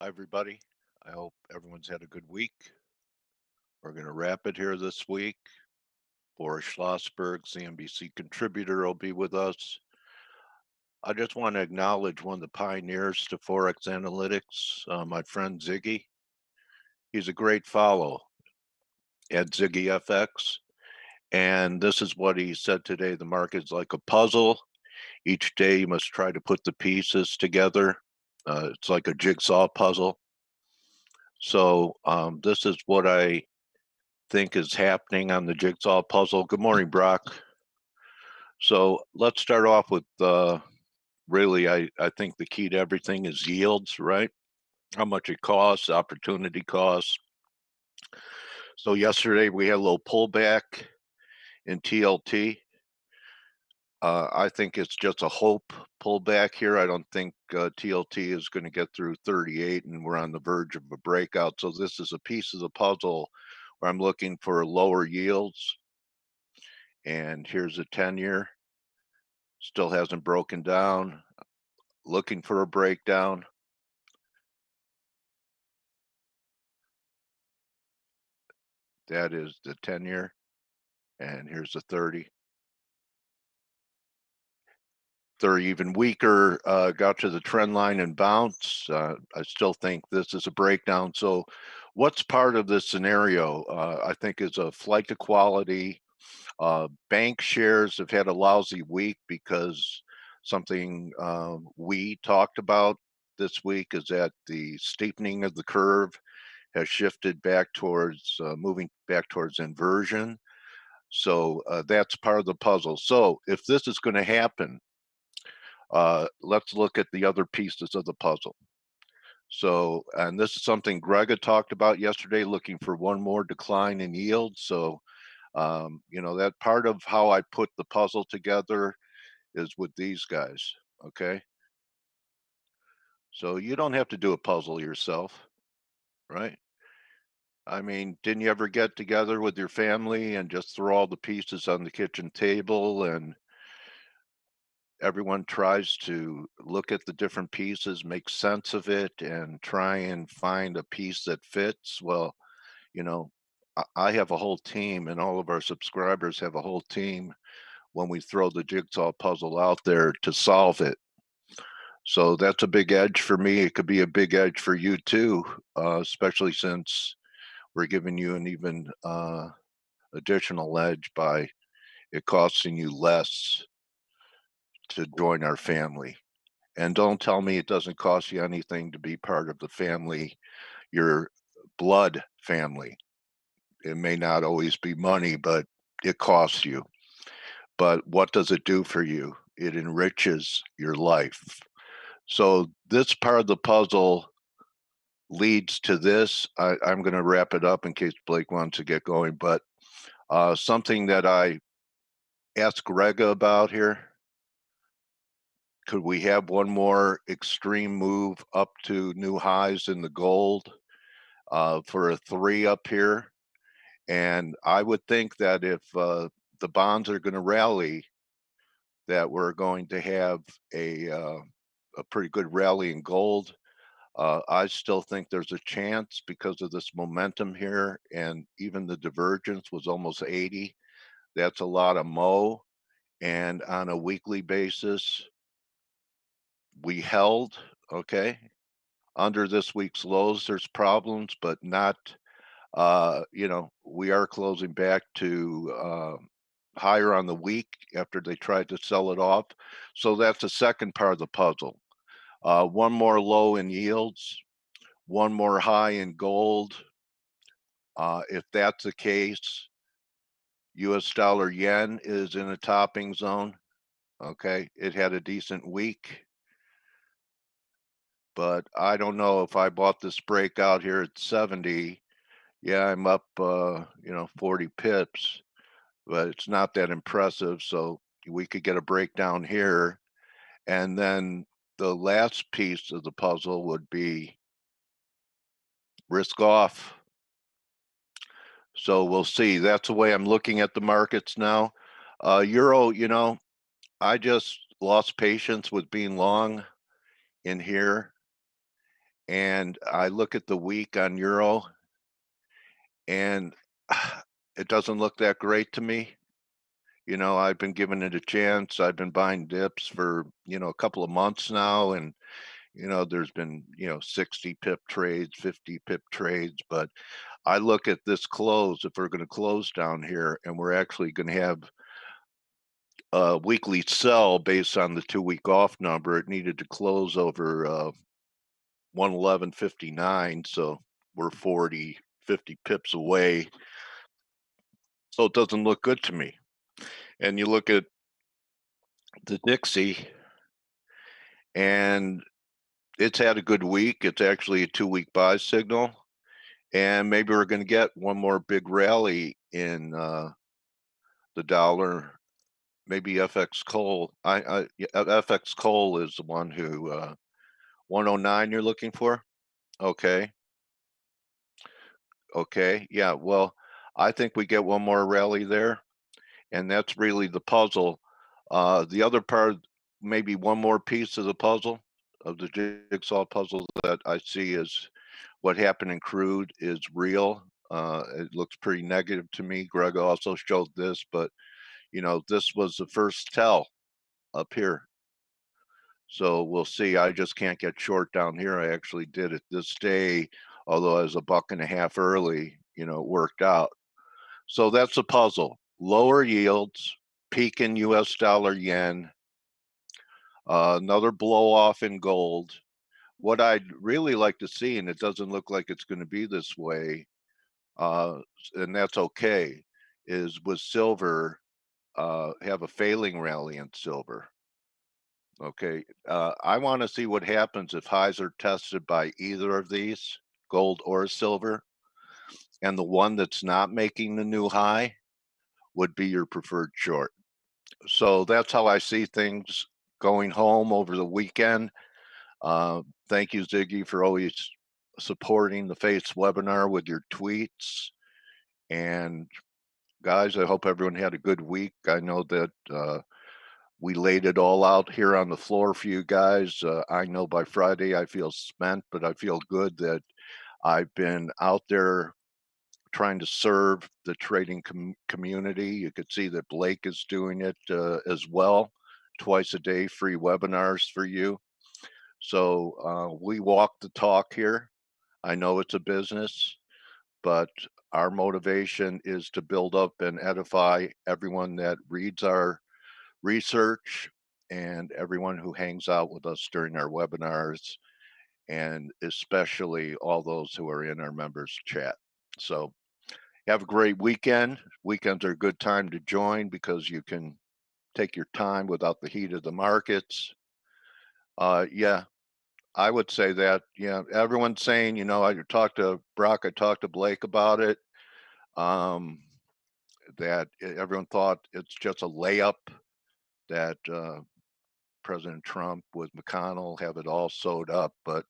Hi, everybody. I hope everyone's had a good week. We're going to wrap it here this week. Boris Schlossberg, CNBC contributor, will be with us. I just want to acknowledge one of the pioneers to Forex analytics, my friend Ziggy. He's a great follow at Ziggy FX. And this is what he said today. The market's like a puzzle. Each day you must try to put the pieces together. It's like a jigsaw puzzle. So this is what I think is happening on the jigsaw puzzle. Good morning, Brock. So let's start off with really, I think the key to everything is yields, right? How much it costs, opportunity costs. So yesterday we had a little pullback in TLT. I think it's just a hope pullback here. I don't think TLT is going to get through 38 and we're on the verge of a breakout. So this is a piece of the puzzle where I'm looking for lower yields. And here's a 10-year. Still hasn't broken down. Looking for a breakdown. That is the 10-year. And here's the 30. 30 even weaker, got to the trend line and bounce. I still think this is a breakdown. So what's part of this scenario? I think is a flight to quality. Bank shares have had a lousy week because something we talked about this week is that the steepening of the curve has shifted back towards moving back towards inversion. So that's part of the puzzle. So if this is going to happen, let's look at the other pieces of the puzzle. So, and this is something Greg had talked about yesterday, looking for one more decline in yield. So, that part of how I put the puzzle together is with these guys. Okay. So you don't have to do a puzzle yourself, right? I mean, didn't you ever get together with your family and just throw all the pieces on the kitchen table and everyone tries to look at the different pieces, make sense of it, and try and find a piece that fits? Well, you know, I have a whole team, and all of our subscribers have a whole team when we throw the jigsaw puzzle out there to solve it. So that's a big edge for me. It could be a big edge for you too, especially since we're giving you an even additional edge by it costing you less to join our family. And don't tell me it doesn't cost you anything to be part of the family, your blood family. It may not always be money, but it costs you. But what does it do for you? It enriches your life. So this part of the puzzle leads to this. I'm going to wrap it up in case Blake wants to get going, but something that I asked Greg about here. Could we have one more extreme move up to new highs in the gold for a 3 up here? And I would think that if the bonds are going to rally, that we're going to have a pretty good rally in gold. I still think there's a chance because of this momentum here, and even the divergence was almost 80. That's a lot of mo. And on a weekly basis, we held, okay, under this week's lows. There's problems, but not, we are closing back to higher on the week after they tried to sell it off. So that's the second part of the puzzle. One more low in yields, one more high in gold. If that's the case, US dollar yen is in a topping zone. Okay. It had a decent week, but I don't know if I bought this breakout here at 70. Yeah, I'm up, 40 pips, but it's not that impressive. So we could get a breakdown here. And then the last piece of the puzzle would be risk off. So we'll see. That's the way I'm looking at the markets now. Euro, I just lost patience with being long in here. and I look at the week on Euro, and it doesn't look that great to me. You know, I've been giving it a chance. I've been buying dips for, a couple of months now, and there's been, 60 pip trades, 50 pip trades, but I look at this close, if we're going to close down here and we're actually going to have a weekly sell based on the 2-week off number, it needed to close over 111.59, so we're 40, 50 pips away. So it doesn't look good to me. And you look at the Dixie, and it's had a good week. It's actually a 2-week buy signal, and maybe we're going to get one more big rally in the dollar. Maybe FX Coal. FX Coal is the one who 109 you're looking for. Okay. Okay. Yeah. Well, I think we get one more rally there, and that's really the puzzle. The other part, maybe one more piece of the puzzle, of the jigsaw puzzle that I see is what happened in crude is real. It looks pretty negative to me. Greg also showed this, but this was the first tell up here. So we'll see. I just can't get short down here. I actually did it this day, although I was $1.50 early, it worked out. So that's a puzzle. Lower yields, peak in US dollar yen, another blow off in gold. What I'd really like to see, and it doesn't look like it's going to be this way, and that's okay, is with silver, have a failing rally in silver. Okay, I want to see what happens if highs are tested by either of these, gold or silver, and the one that's not making the new high would be your preferred short. So that's how I see things going home over the weekend. Thank you, Ziggy, for always supporting the Face webinar with your tweets. And guys, I hope everyone had a good week. I know that we laid it all out here on the floor for you guys. I know by Friday I feel spent, but I feel good that I've been out there trying to serve the trading community. You could see that Blake is doing it as well, twice a day, free webinars for you. So we walk the talk here. I know it's a business, but our motivation is to build up and edify everyone that reads our research and everyone who hangs out with us during our webinars, and especially all those who are in our members chat. So have a great weekend. Weekends are a good time to join because you can take your time without the heat of the markets. Yeah, I would say that. Yeah, everyone's saying, I talked to Brock, I talked to Blake about it. That everyone thought it's just a layup that President Trump with McConnell have it all sewed up, but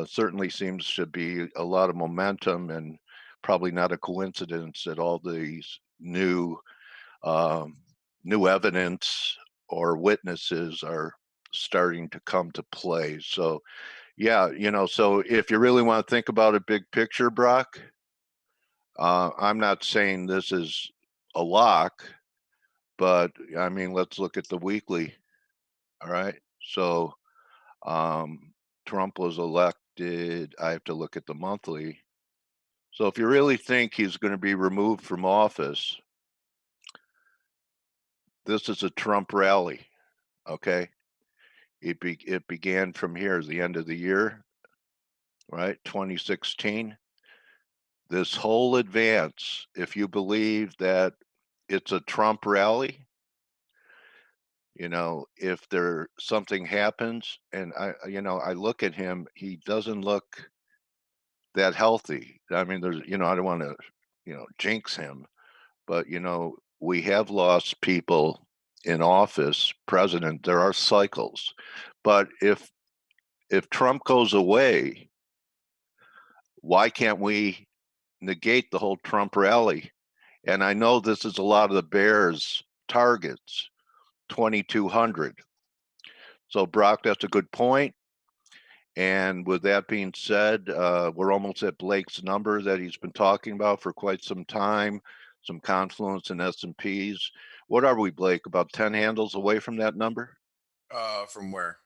certainly seems to be a lot of momentum, and probably not a coincidence that all these new evidence or witnesses are starting to come to play. So yeah, so if you really want to think about a big picture, Brock, I'm not saying this is a lock, but I mean, let's look at the weekly. All right. So Trump was elected. I have to look at the monthly. So if you really think he's going to be removed from office, this is a Trump rally. Okay. It began from here, the end of the year, right? 2016. This whole advance, if you believe that it's a Trump rally, if there something happens, and I look at him, he doesn't look that healthy. I mean, I don't want to, jinx him, but we have lost people in office, president. There are cycles, but if Trump goes away, why can't we negate the whole Trump rally? And I know this is a lot of the bears' targets, 2,200. So Brock, that's a good point. And with that being said, we're almost at Blake's number that he's been talking about for quite some time, some confluence in S&Ps. What are we, Blake, about 10 handles away from that number? From where?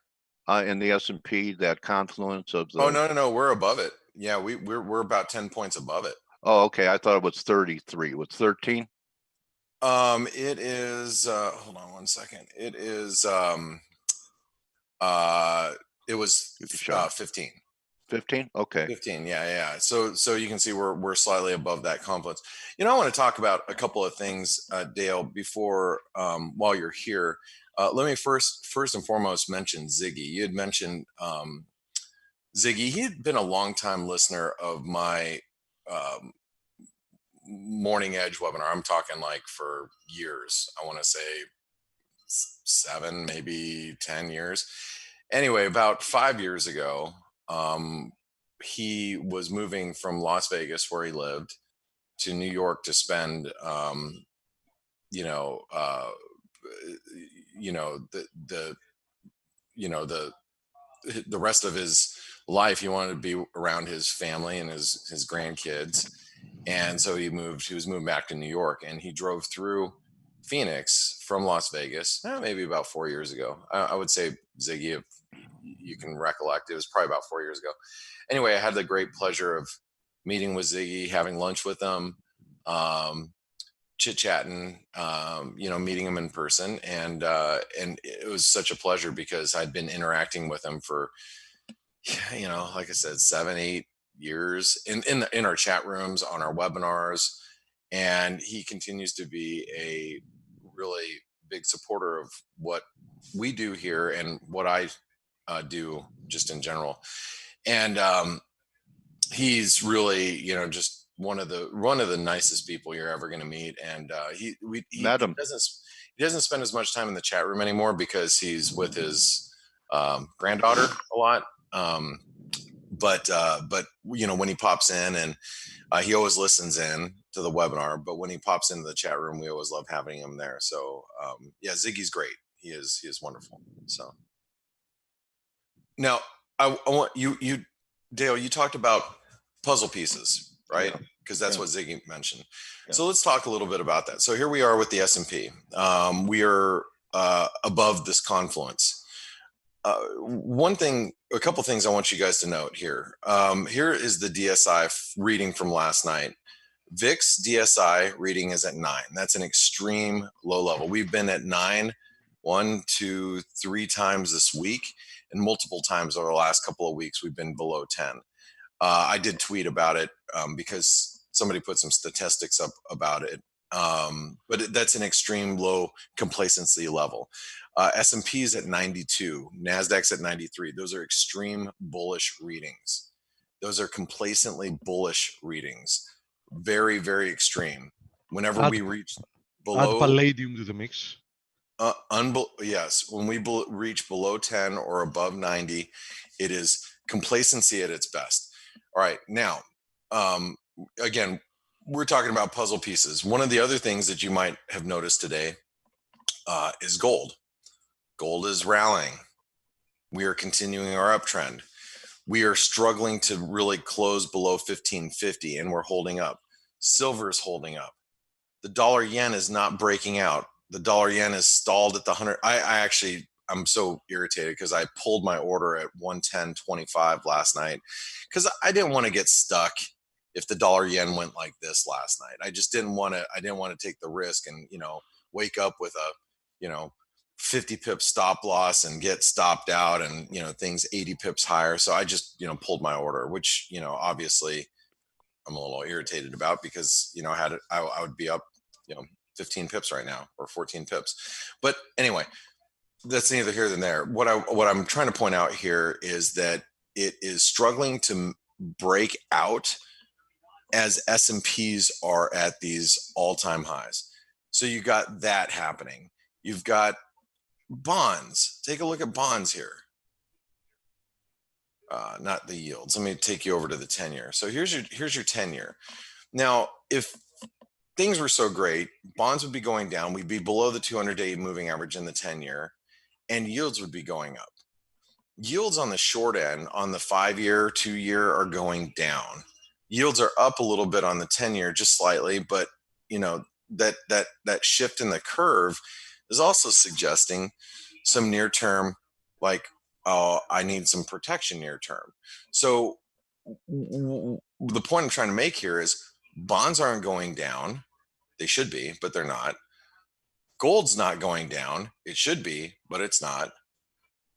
In the S&P, that confluence of Oh, the, no, no, no, we're above it. Yeah, we're about 10 points above it. oh, okay, I thought it was 33. What's 13? It is hold on one second. It was Give you a shot. 15. 15? Okay. 15, yeah, yeah. So you can see we're slightly above that confluence. I want to talk about a couple of things, Dale, before while you're here. Let me first and foremost mention Ziggy. You had mentioned Ziggy. He had been a longtime listener of my um, Morning Edge webinar. I'm talking like for years. I want to say 7, maybe 10 years. Anyway, about 5 years ago, he was moving from Las Vegas, where he lived, to New York to spend, you know, uh, the you know the rest of his life. He wanted to be around his family and his grandkids, and so he was moving back to New York, and he drove through Phoenix from Las Vegas, maybe about 4 years ago. I would say, Ziggy, if you can recollect, it was probably about 4 years ago. Anyway, I had the great pleasure of meeting with Ziggy, having lunch with him, um, chit chatting, meeting him in person, and it was such a pleasure because I'd been interacting with him for, like I said, 7, 8 years in our chat rooms, on our webinars, and he continues to be a really big supporter of what we do here and what I do just in general. And he's really, just one of the nicest people you're ever going to meet. And Met him. he doesn't spend as much time in the chat room anymore because he's with his granddaughter a lot. But when he pops in, and he always listens in to the webinar, but when he pops into the chat room, we always love having him there. So yeah, Ziggy's great. He is wonderful. So now I want you, Dale, you talked about puzzle pieces, right? Yeah. Because that's Yeah. what Ziggy mentioned. Yeah. So let's talk a little bit about that. So here we are with the S&P. We are above this confluence. A couple things I want you guys to note here. Here is the DSI reading from last night. VIX DSI reading is at 9. That's an extreme low level. We've been at 9, 1, 2, 3 times this week, and multiple times over the last couple of weeks, we've been below 10. I did tweet about it because somebody put some statistics up about it. But that's an extreme low complacency level. S&P's at 92, NASDAQ's at 93. Those are extreme bullish readings. Those are complacently bullish readings. Very, very extreme. Whenever Add, we reach add below, palladium to the mix. yes, when we reach below 10 or above 90, it is complacency at its best. All right, now, again, we're talking about puzzle pieces. One of the other things that you might have noticed today is gold. Gold is rallying. We are continuing our uptrend. We are struggling to really close below 1550, and we're holding up. Silver is holding up. The dollar yen is not breaking out. The dollar yen is stalled at the 100. I'm so irritated because I pulled my order at 110.25 last night because I didn't want to get stuck if the dollar yen went like this last night. I just didn't want to. I didn't want to take the risk and wake up with a 50 pip stop loss and get stopped out and things 80 pips higher. So I just pulled my order, which obviously I'm a little irritated about because I would be up 15 pips right now or 14 pips. But anyway, that's neither here than there. What I'm trying to point out here is that it is struggling to break out as S&Ps are at these all-time highs. So you got that happening. You've got bonds. Take a look at bonds here. Not the yields. Let me take you over to the 10-year. So here's your 10-year. Now, if things were so great, bonds would be going down. We'd be below the 200-day moving average in the 10-year, and yields would be going up. yields on the short end on the 5-year, 2-year are going down. Yields are up a little bit on the 10-year, just slightly, but that shift in the curve is also suggesting some near term, like, oh, I need some protection near term. So the point I'm trying to make here is bonds aren't going down. They should be, but they're not. Gold's not going down. It should be, but it's not.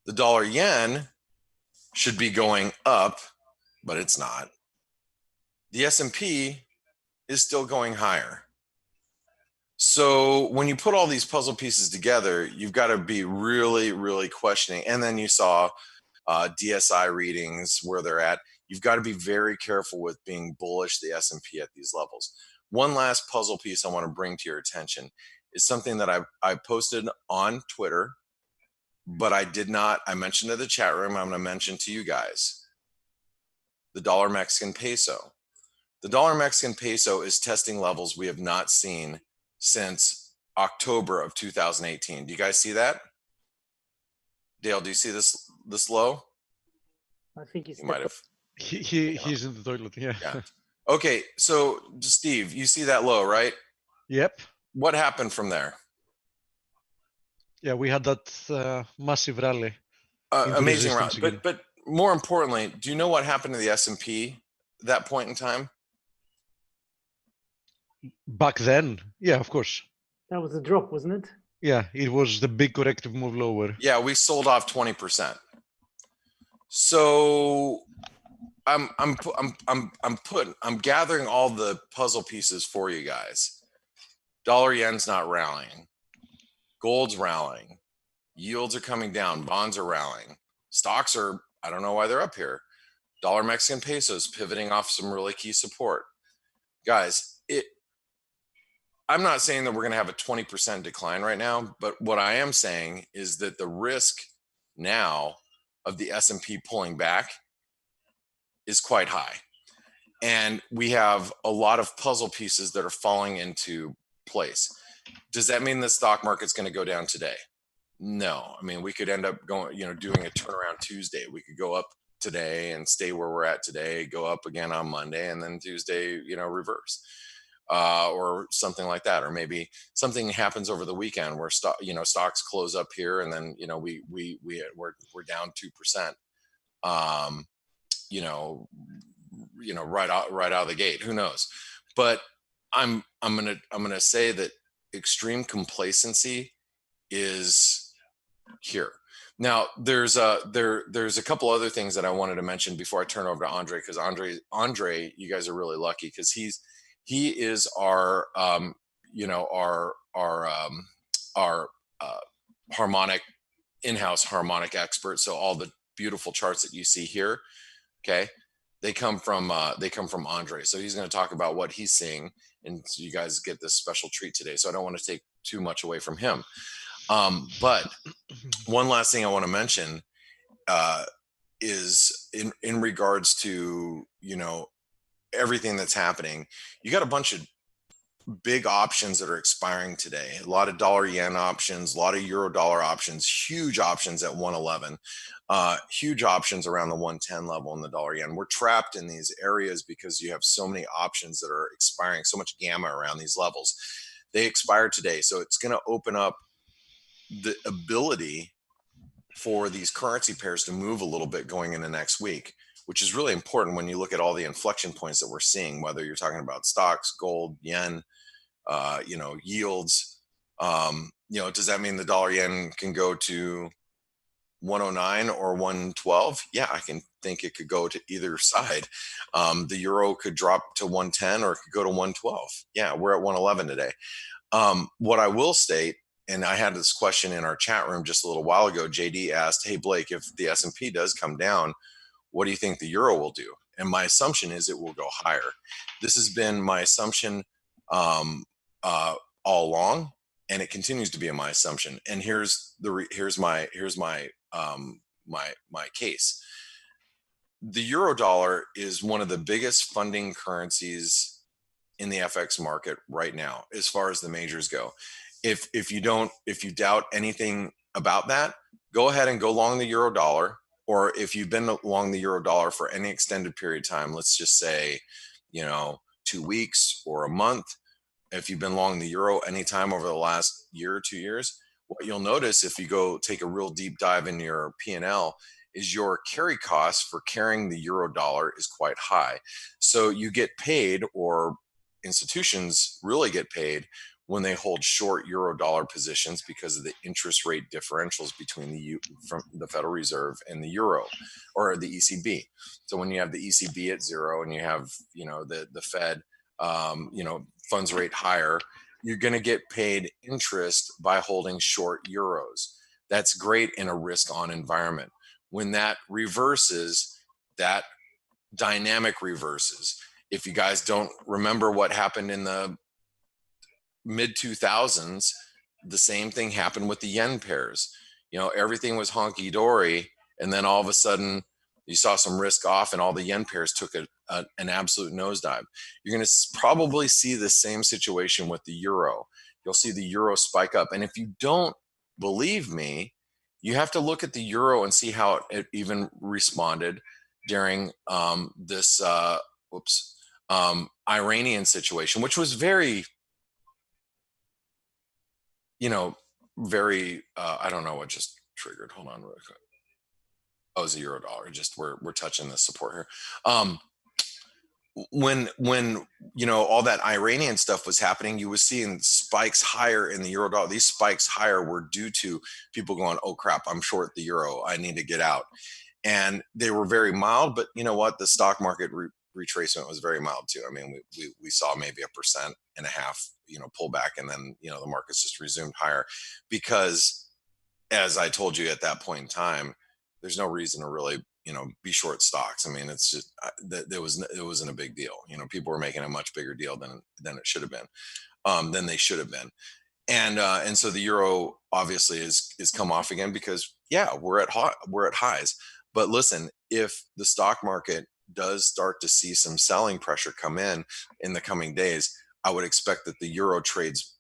The dollar yen should be going up, but it's not. The S&P is still going higher. So when you put all these puzzle pieces together, you've got to be really, really questioning. And then you saw DSI readings where they're at. You've got to be very careful with being bullish the S&P at these levels. One last puzzle piece I want to bring to your attention is something that I posted on Twitter, but I mentioned to the chat room, I'm going to mention to you guys, the dollar Mexican peso. The dollar Mexican peso is testing levels we have not seen since October of 2018. Do you guys see that? Dale, do you see this low? I think he's You might have. He's in the toilet. Yeah. Okay, so Steve, you see that low, right? Yep. What happened from there? Yeah, we had that massive rally. Amazing rally. But more importantly, do you know what happened to the S&P at that point in time? Back then, yeah, of course. That was a drop, wasn't it? Yeah, it was the big corrective move lower. Yeah, we sold off 20%. So I'm gathering all the puzzle pieces for you guys. Dollar yen's not rallying. Gold's rallying. Yields are coming down. Bonds are rallying. Stocks are, I don't know why they're up here. Dollar Mexican pesos pivoting off some really key support. Guys, I'm not saying that we're going to have a 20% decline right now, but what I am saying is that the risk now of the S&P pulling back is quite high. And we have a lot of puzzle pieces that are falling into place. Does that mean the stock market's going to go down today? No. I mean, we could end up going, doing a turnaround Tuesday. We could go up today and stay where we're at today, go up again on Monday, and then Tuesday, reverse. Or something like that, or maybe something happens over the weekend where stocks close up here, and then we're down 2%. Right out of the gate. Who knows? But I'm gonna say that extreme complacency is here. Now, there's a couple other things that I wanted to mention before I turn over to Andre, because Andre, you guys are really lucky because he is our harmonic in-house harmonic expert. So all the beautiful charts that you see here, okay, they come from Andre. So he's going to talk about what he's seeing, and so you guys get this special treat today. So I don't want to take too much away from him. But one last thing I want to mention is in regards to everything that's happening. You got a bunch of big options that are expiring today. A lot of dollar yen options, a lot of euro dollar options, huge options at 111, huge options around the 110 level in the dollar yen. We're trapped in these areas because you have so many options that are expiring, so much gamma around these levels. They expire today. So it's going to open up the ability for these currency pairs to move a little bit going into next week, which is really important when you look at all the inflection points that we're seeing, whether you're talking about stocks, gold, yen, yields. Does that mean the dollar yen can go to 109 or 112? Yeah, I can think it could go to either side. The euro could drop to 110 or it could go to 112. Yeah, we're at 111 today. What I will state, and I had this question in our chat room just a little while ago, JD asked, hey, Blake, if the S&P does come down, what do you think the euro will do? And my assumption is it will go higher. This has been my assumption all along, and it continues to be my assumption. And here's my case. The euro dollar is one of the biggest funding currencies in the FX market right now, as far as the majors go. If you doubt anything about that, go ahead and go long the euro dollar or if you've been along the euro dollar for any extended period of time, let's just say, 2 weeks or a month, if you've been long the euro anytime over the last year or 2 years, what you'll notice if you go take a real deep dive in your P&L is your carry cost for carrying the euro dollar is quite high. So you get paid, or institutions really get paid, when they hold short euro dollar positions because of the interest rate differentials between from the Federal Reserve and the euro, or the ECB. So when you have the ECB at zero and you have the Fed funds rate higher, you're going to get paid interest by holding short euros. That's great in a risk on environment. When that reverses, that dynamic reverses. If you guys don't remember what happened in the mid 2000s, the same thing happened with the yen pairs. Everything was honky dory, and then all of a sudden you saw some risk off and all the yen pairs took an absolute nosedive. You're going to probably see the same situation with the euro. You'll see the euro spike up. And if you don't believe me, you have to look at the euro and see how it even responded during this Iranian situation, which was very, very, I don't know what just triggered. Hold on real quick. Oh, it's a euro dollar. Just we're touching the support here. When all that Iranian stuff was happening, you were seeing spikes higher in the euro dollar. These spikes higher were due to people going, "Oh crap, I'm short the euro. I need to get out." And they were very mild, but you know what? The stock market retracement was very mild too. I mean, we saw maybe 1.5% pullback, and then the markets just resumed higher because, as I told you at that point in time, there's no reason to really be short stocks. I mean, it's just it wasn't a big deal. People were making a much bigger deal than it should have been, than they should have been. And so the euro obviously is come off again because we're at highs. But listen, if the stock market does start to see some selling pressure come in the coming days, I would expect that the euro trades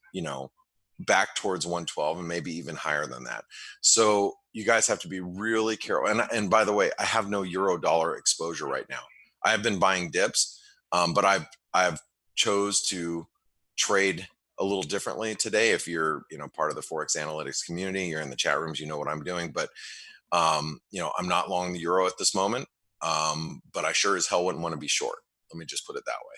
back towards 112 and maybe even higher than that. So you guys have to be really careful. And by the way, I have no euro dollar exposure right now. I have been buying dips, but I've chose to trade a little differently today. If you're part of the Forex analytics community, you're in the chat rooms, you know what I'm doing. But I'm not long the euro at this moment, but I sure as hell wouldn't want to be short. Let me just put it that way.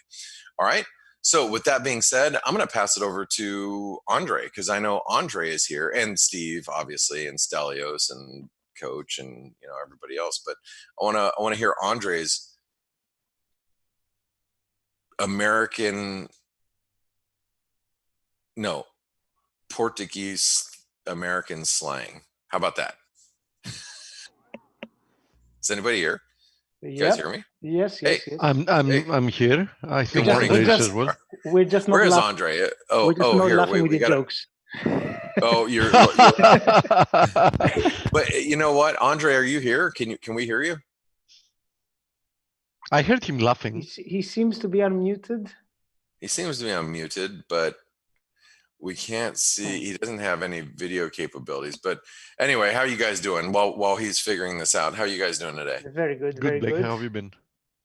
All right. So with that being said, I'm going to pass it over to Andre, because I know Andre is here, and Steve, obviously, and Stelios and Coach, and everybody else. But I want to hear Andre's Portuguese American slang. How about that? Is anybody here? You guys hear me? Yes. Hey. Yes. I'm here. I think Good morning. Andre is as well. We're just not. Where is laughing. Andre? We're just not here. laughing with We your got jokes. Oh, you're. But you know what, Andre? Are you here? Can we hear you? I heard him laughing. He seems to be unmuted. He seems to be unmuted, but we can't see. He doesn't have any video capabilities. But anyway, how are you guys doing? While he's figuring this out, how are you guys doing today? Very good. Good, Very Blake. good. How have you been?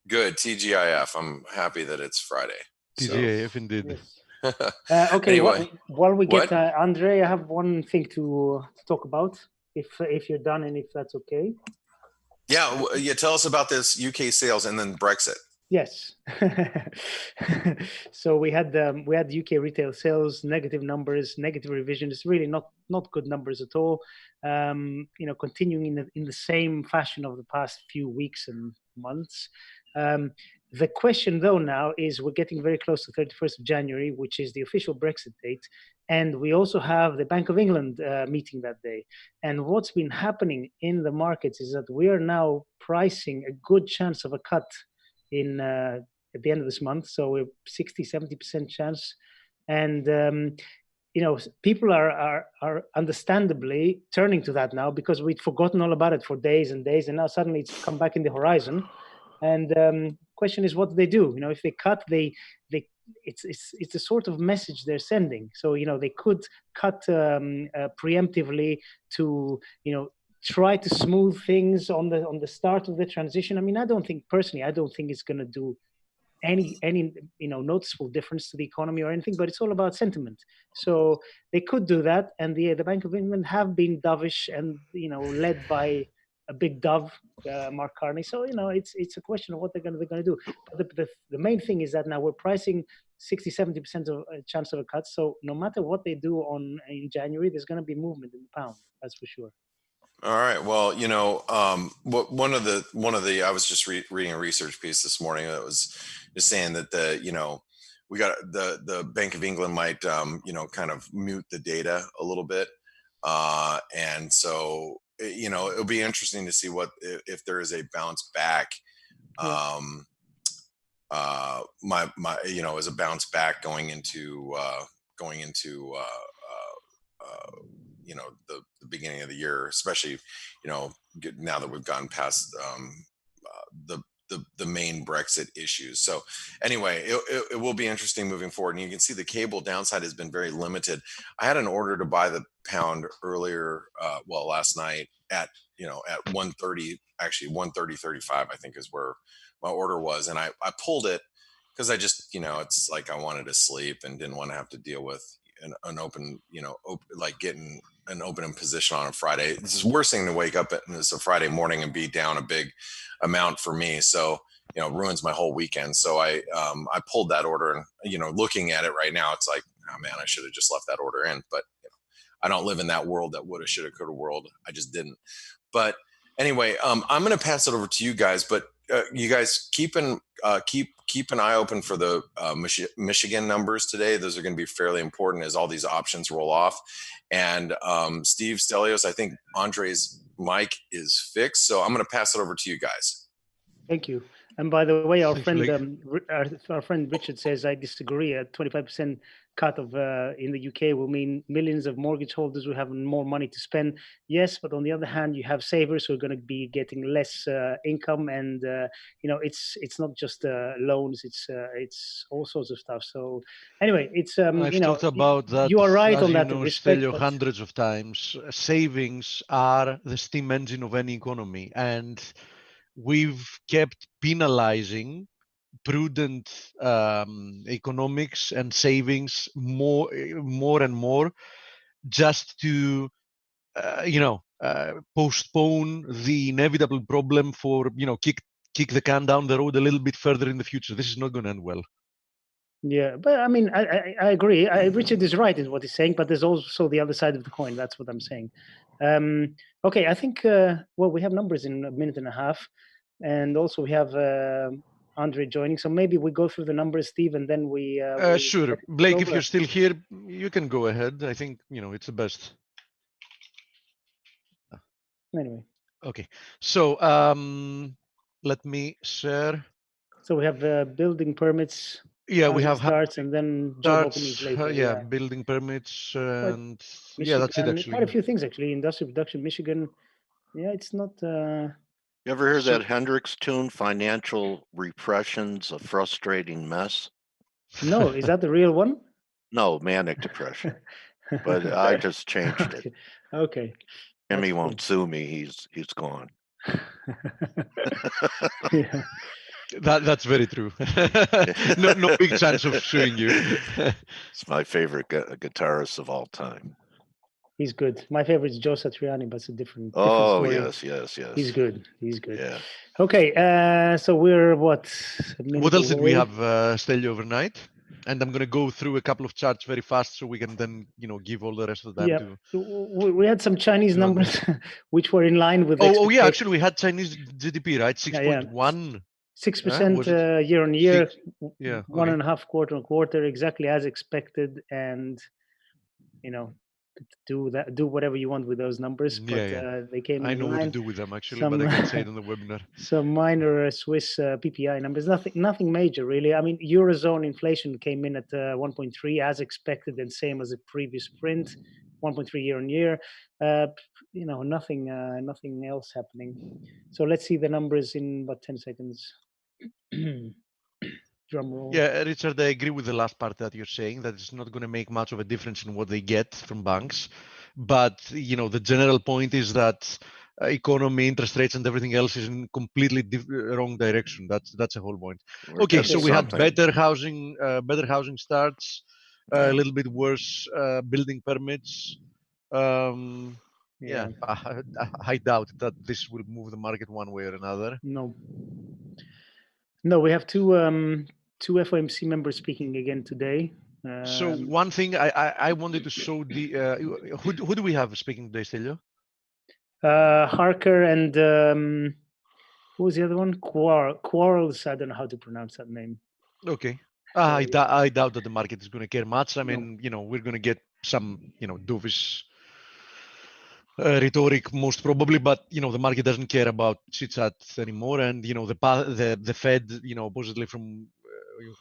Good. TGIF. I'm happy that it's Friday. TGIF indeed. Yes. Okay. Anyway, while we get Andre, I have one thing to talk about. If you're done and if that's okay. Yeah. Tell us about this UK sales and then Brexit. Yes. So we had UK retail sales, negative numbers, negative revisions, really not good numbers at all. Continuing in the same fashion of the past few weeks and months. The question though now is we're getting very close to 31st of January, which is the official Brexit date. And we also have the Bank of England meeting that day. And what's been happening in the markets is that we are now pricing a good chance of a cut at the end of this month. So we're 60-70% chance. And people are understandably turning to that now because we'd forgotten all about it for days and days, and now suddenly it's come back in the horizon. And question is, what do they do? If they cut, it's a sort of message they're sending. So they could cut preemptively to try to smooth things on the start of the transition. I mean, I don't think it's going to do any noticeable difference to the economy or anything, but it's all about sentiment. So they could do that, and the Bank of England have been dovish and led by a big dove, Mark Carney. So it's a question of what they're going to do. But the main thing is that now we're pricing 60-70% of a chance of a cut. So no matter what they do in January, there's going to be movement in the pound. That's for sure. All right. Well, one of the I was just reading a research piece this morning that was just saying that we got the Bank of England might kind of mute the data a little bit, and so it'll be interesting to see if there is a bounce back. As a bounce back going into the beginning of the year, especially now that we've gone past the main Brexit issues. So anyway, it will be interesting moving forward, and you can see the cable downside has been very limited. I had an order to buy the pound earlier, last night at 130, actually 130.35 I think is where my order was, and I pulled it because I just it's like I wanted to sleep and didn't want to have to deal with an open, like getting an open position on a Friday. It's the worst thing to wake up and it's a Friday morning and be down a big amount for me. So, ruins my whole weekend. So I pulled that order, and, looking at it right now, it's like, oh man, I should have just left that order in, but I don't live in that world, that woulda, shoulda, coulda world. I just didn't. But anyway, I'm going to pass it over to you guys, but you guys keep an eye open for the Michigan numbers today. Those are going to be fairly important as all these options roll off. And Steve Stelios, I think Andre's mic is fixed, so I'm going to pass it over to you guys. Thank you. And by the way, our friend Richard says I disagree. A 25% cut of in the UK will mean millions of mortgage holders will have more money to spend. Yes, but on the other hand, you have savers who are going to be getting less income, and it's not just loans; it's all sorts of stuff. So anyway, it's I've talked about that. You are right on that respect, Stelio, hundreds of times. Savings are the steam engine of any economy, and we've kept penalizing prudent economics and savings more and more, just to postpone the inevitable problem for kick the can down the road a little bit further in the future. This is not going to end well. Yeah, but I mean, I agree. Richard is right in what he's saying, but there's also the other side of the coin. That's what I'm saying. Okay, I think we have numbers in a minute and a half, and also we have Andre joining. So maybe we go through the numbers, Steve, and then we sure. Blake, if you're still here, you can go ahead. I think it's the best. Anyway. Okay, so let me share. So we have building permits. Yeah, we have starts and then job openings later. Building permits and Michigan, that's it actually. Quite a few things actually. Industrial production, Michigan. Yeah, it's not. You ever hear that Hendrix tune? Financial repression's a frustrating mess. No, is that the real one? No, manic depression. But I just changed it. Okay. Jimmy won't sue me. He's gone. Yeah. That's very true. no big chance of suing you. It's my favorite guitarist of all time. He's good. My favorite is Joe Satriani, but it's a different story. Yes. He's good. Yeah. Okay, so we're what? What else did we have, Stelio, overnight? And I'm going to go through a couple of charts very fast so we can then, give all the rest of the time to... We had some Chinese numbers which were in line with... yeah, actually we had Chinese GDP, right? 6.1. 6% year on year, 1.5 quarter on quarter, exactly as expected. And, do whatever you want with those numbers. But they came in I know line. what to do with them, actually, but I can't say it on the webinar. Some minor Swiss PPI numbers, nothing major, really. I mean, Eurozone inflation came in at 1.3 as expected and same as the previous print, 1.3 year on year. Nothing else happening. So let's see the numbers in about 10 seconds. Drum roll. Yeah, Richard, I agree with the last part that you're saying, that it's not going to make much of a difference in what they get from banks. But, the general point is that economy, interest rates, and everything else is in completely wrong direction. That's the whole point. We're Okay, getting so we had something. better housing starts, a little bit worse building permits. Yeah, I doubt that this will move the market one way or another. No, we have two FOMC members speaking again today. So one thing I wanted to show the who do we have speaking today, Stelio? Harker and who was the other one? Quarles. I don't know how to pronounce that name. Okay. I doubt that the market is going to care much. I mean, we're going to get some, dovish rhetoric most probably, but the market doesn't care about chit chat anymore. And the Fed, oppositely from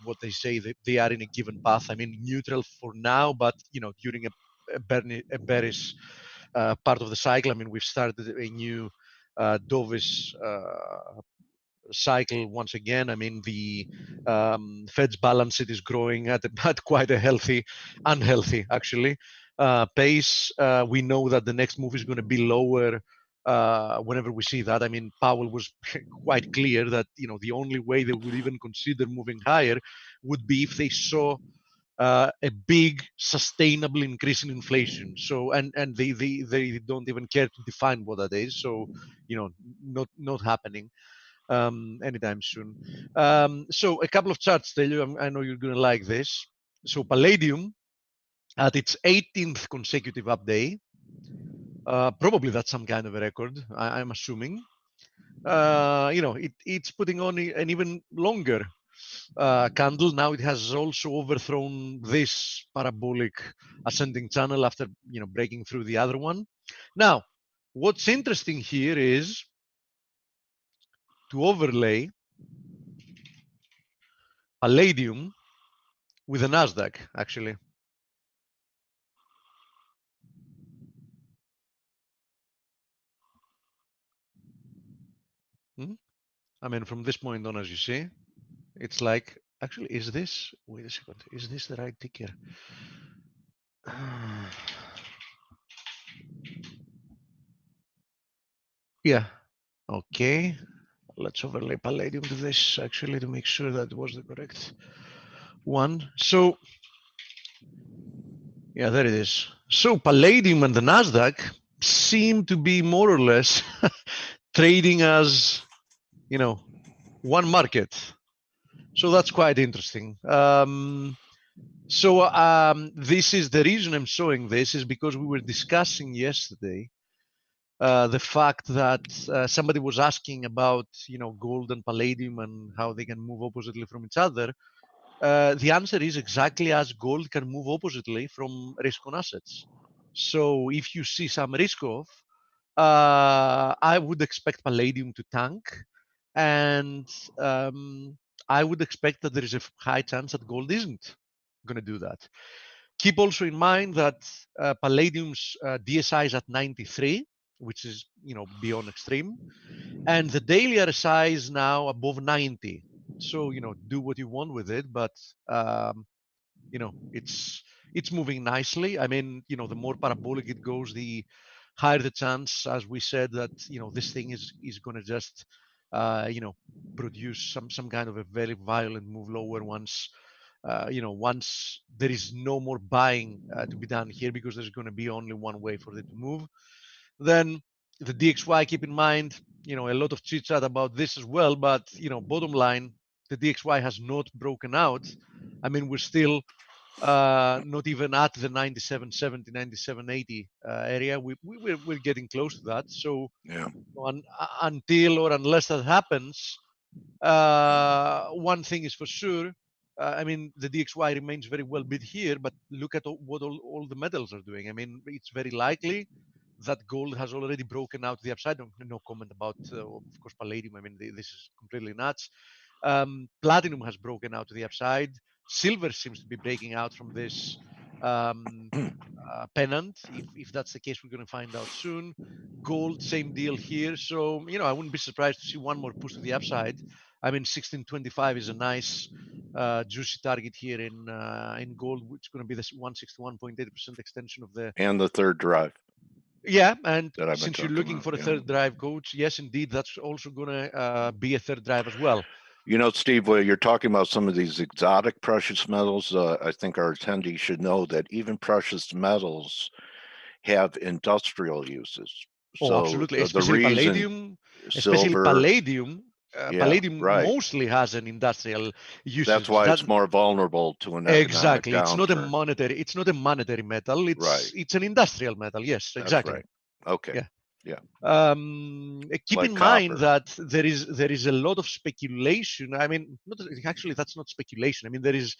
what they say, they are in a given path. I mean, neutral for now, but during a bearish part of the cycle. I mean, we've started a new dovish cycle once again. I mean, the Fed's balance sheet is growing at quite a unhealthy actually pace. We know that the next move is going to be lower whenever we see that. I mean, Powell was quite clear that the only way they would even consider moving higher would be if they saw a big sustainable increase in inflation. So and they don't even care to define what that is. So not happening anytime soon. So a couple of charts, tell you, I know you're going to like this. So Palladium at its 18th consecutive up day, probably that's some kind of a record, I'm assuming. It's putting on an even longer candle. Now it has also overthrown this parabolic ascending channel after breaking through the other one. Now, what's interesting here is to overlay Palladium with the Nasdaq, actually. I mean, from this point on, as you see, it's like, actually, wait a second, is this the right ticker? Yeah, okay. Let's overlay Palladium to this, actually, to make sure that it was the correct one. So, yeah, there it is. So Palladium and the Nasdaq seem to be more or less trading as, one market. So that's quite interesting. This is the reason I'm showing this is because we were discussing yesterday the fact that somebody was asking about gold and palladium and how they can move oppositely from each other. The answer is exactly as gold can move oppositely from risk on assets. So if you see some risk off, I would expect palladium to tank, and I would expect that there is a high chance that gold isn't going to do that. Keep also in mind that palladium's DSI is at 93, which is beyond extreme, and the daily RSI is now above 90. So do what you want with it, but it's moving nicely. I mean, the more parabolic it goes, the higher the chance, as we said, that this thing is going to just produce some kind of a very violent move lower once once there is no more buying to be done here, because there's going to be only one way for it to move. Then the DXY, keep in mind, a lot of chit chat about this as well, but bottom line, the DXY has not broken out. I mean, we're still not even at the 97.70, 97.80 area. We're getting close to that. So yeah, until or unless that happens, one thing is for sure. I mean, the DXY remains very well bid here, but look at what all the metals are doing. I mean, it's very likely that gold has already broken out the upside. No comment about, of course, palladium. I mean, this is completely nuts. Platinum has broken out to the upside. Silver seems to be breaking out from this pennant. If that's the case, we're going to find out soon. Gold, same deal here. So, I wouldn't be surprised to see one more push to the upside. I mean, 1625 is a nice juicy target here in gold, which is going to be this 161.8% extension of the and the third drive. Yeah, and that I've been since you're talking looking about, for a yeah. third drive, coach, yes, indeed, that's also gonna be a third drive as well. You know, Steve, where you're talking about some of these exotic precious metals, I think our attendees should know that even precious metals have industrial uses. Oh, So absolutely. the Especially reason palladium. silver, yeah, Palladium right. mostly has an industrial usage. That's why it's more vulnerable to an economic Exactly. It's not a downturn. monetary. It's not a monetary metal. Right. It's an industrial metal. Yes, That's exactly. right. Okay. Yeah. Yeah. Keep Like in mind copper. that there is a lot of speculation. I mean, not actually, that's not speculation. I mean, there is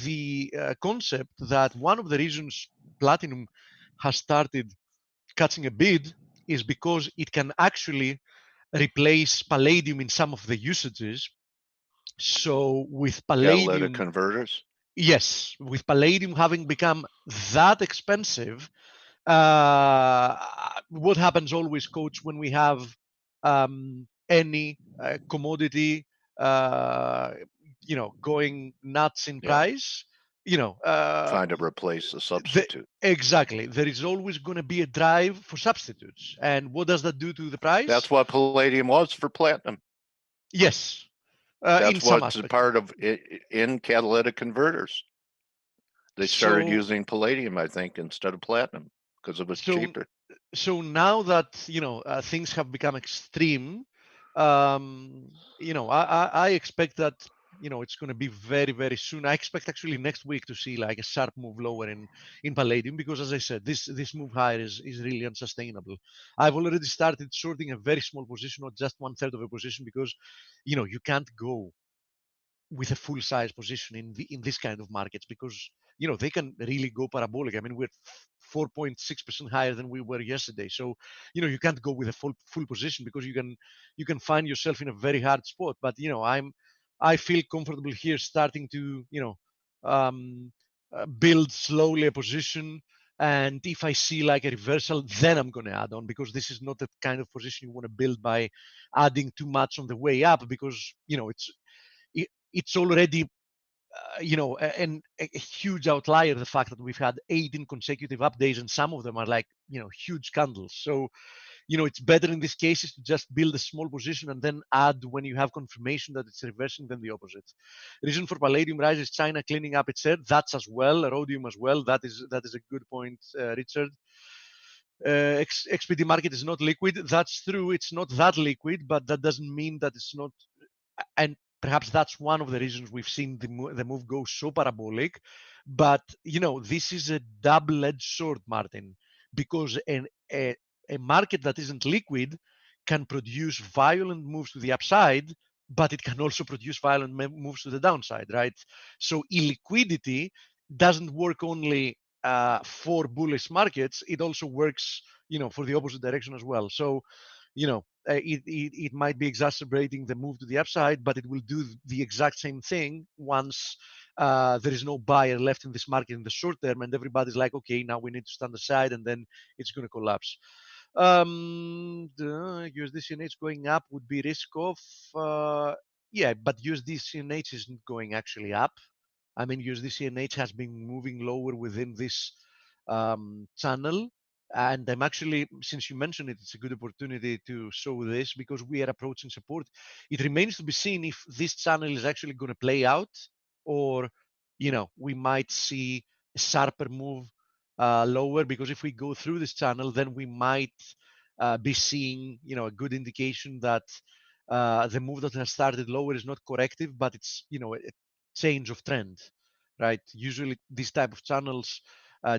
the concept that one of the reasons platinum has started catching a bid is because it can actually replace palladium in some of the usages. So with Catalytic palladium, converters. yes, with palladium having become that expensive, what happens always, coach, when we have any commodity, going nuts in Yeah. price, Trying to replace a the, substitute. exactly, there is always going to be a drive for substitutes. And what does that do to the price? That's what palladium was for platinum. Yes, That's in some what's aspects. part of it in catalytic converters. They started using palladium, I think, instead of platinum because it was cheaper. So now that things have become extreme, I expect that it's going to be very, very soon. I expect actually next week to see like a sharp move lower in palladium, because as I said, this move higher is really unsustainable. I've already started shorting a very small position, or just 1/3 of a position, because you can't go with a full size position in this kind of markets, because they can really go parabolic. I mean, we're 4.6% higher than we were yesterday, so you can't go with a full position, because you can find yourself in a very hard spot. But I feel comfortable here, starting to build slowly a position. And if I see like a reversal, then I'm going to add on, because this is not the kind of position you want to build by adding too much on the way up, because it's already a huge outlier, the fact that we've had 18 consecutive up days, and some of them are like huge candles. So it's better in these cases to just build a small position and then add when you have confirmation that it's reversing than the opposite. Reason for palladium rise is China cleaning up its head. That's as well. Rhodium as well. That is a good point, Richard. XPD market is not liquid. That's true. It's not that liquid, but that doesn't mean that it's not. And perhaps that's one of the reasons we've seen the move go so parabolic. But this is a double-edged sword, Martin, because a market that isn't liquid can produce violent moves to the upside, but it can also produce violent moves to the downside, right? So illiquidity doesn't work only for bullish markets; it also works, for the opposite direction as well. So, it might be exacerbating the move to the upside, but it will do the exact same thing once there is no buyer left in this market in the short term, and everybody's like, okay, now we need to stand aside, and then it's going to collapse. The USD-CNH going up would be risk off. Yeah, but USD-CNH isn't going actually up. I mean, USD-CNH has been moving lower within this channel. And I'm actually, since you mentioned it, it's a good opportunity to show this, because we are approaching support. It remains to be seen if this channel is actually going to play out, or we might see a sharper move lower, because if we go through this channel, then we might be seeing a good indication that the move that has started lower is not corrective, but it's a change of trend, right? Usually these type of channels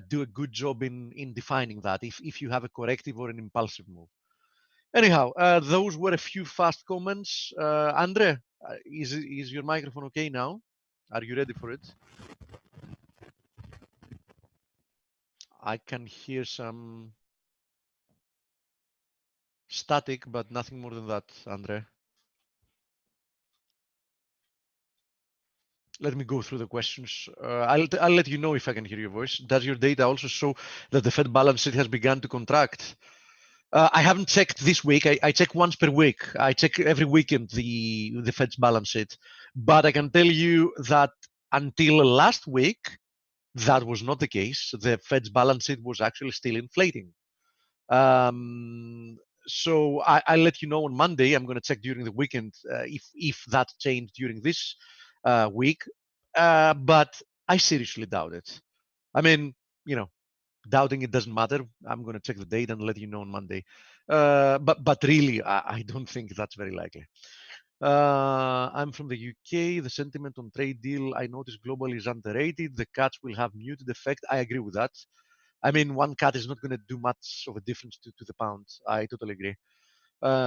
do a good job in defining that, if you have a corrective or an impulsive move. Anyhow, those were a few fast comments. Andre, is your microphone okay now? Are you ready for it? I can hear some static, but nothing more than that, Andre. Let me go through the questions. I'll let you know if I can hear your voice. Does your data also show that the Fed balance sheet has begun to contract? I haven't checked this week. I check once per week. I check every weekend the Fed's balance sheet. But I can tell you that until last week, That was not the case. The Fed's balance sheet was actually still inflating. So I'll let you know on Monday. I'm going to check during the weekend if that changed during this week. But I seriously doubt it. I mean, doubting it doesn't matter. I'm going to check the date and let you know on Monday. But really, I don't think that's very likely. I'm from the UK. The sentiment on trade deal I noticed globally is underrated. The cuts will have muted effect. I agree with that. I mean, one cut is not going to do much of a difference to the pound. I totally agree.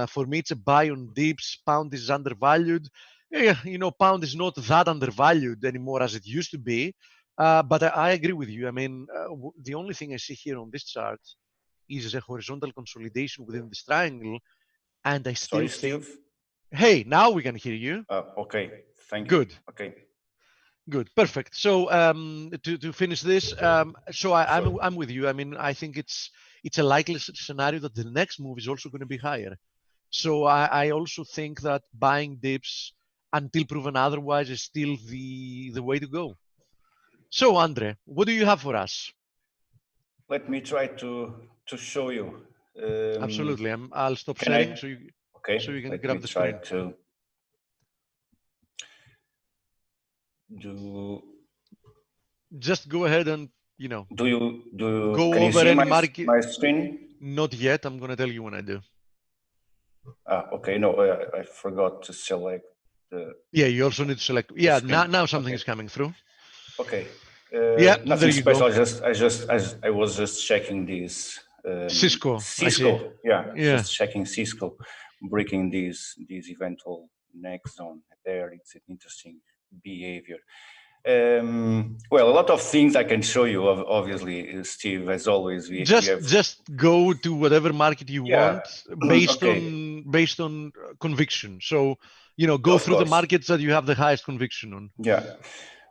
For me, it's a buy on dips. Pound is undervalued. Yeah, pound is not that undervalued anymore as it used to be. But I agree with you. I mean, the only thing I see here on this chart is a horizontal consolidation within this triangle, and I still think. Steve? Hey, now we can hear you. Okay, thank you. Good. Okay. Good, perfect. So to finish this, so I'm with you. I mean, I think it's a likely scenario that the next move is also going to be higher. So I also think that buying dips until proven otherwise is still the way to go. So Andre, what do you have for us? Let me try to show you. Absolutely, I'll stop sharing so you can grab the screen. To do. Just go ahead and Do you go can over you see any market? My screen? Not yet. I'm going to tell you when I do. Okay. No, I forgot to select the. Yeah, you also need to select. Yeah, now something is coming through. Okay. Yeah, nothing there you special. go. I was just checking this. Cisco. Cisco. Yeah, Yeah. just checking Cisco, breaking these eventual next zone there. It's an interesting behavior. Well, a lot of things I can show you. Obviously, Steve, as always, we have just go to whatever market you want based on conviction. So go through the markets that you have the highest conviction on. Yeah.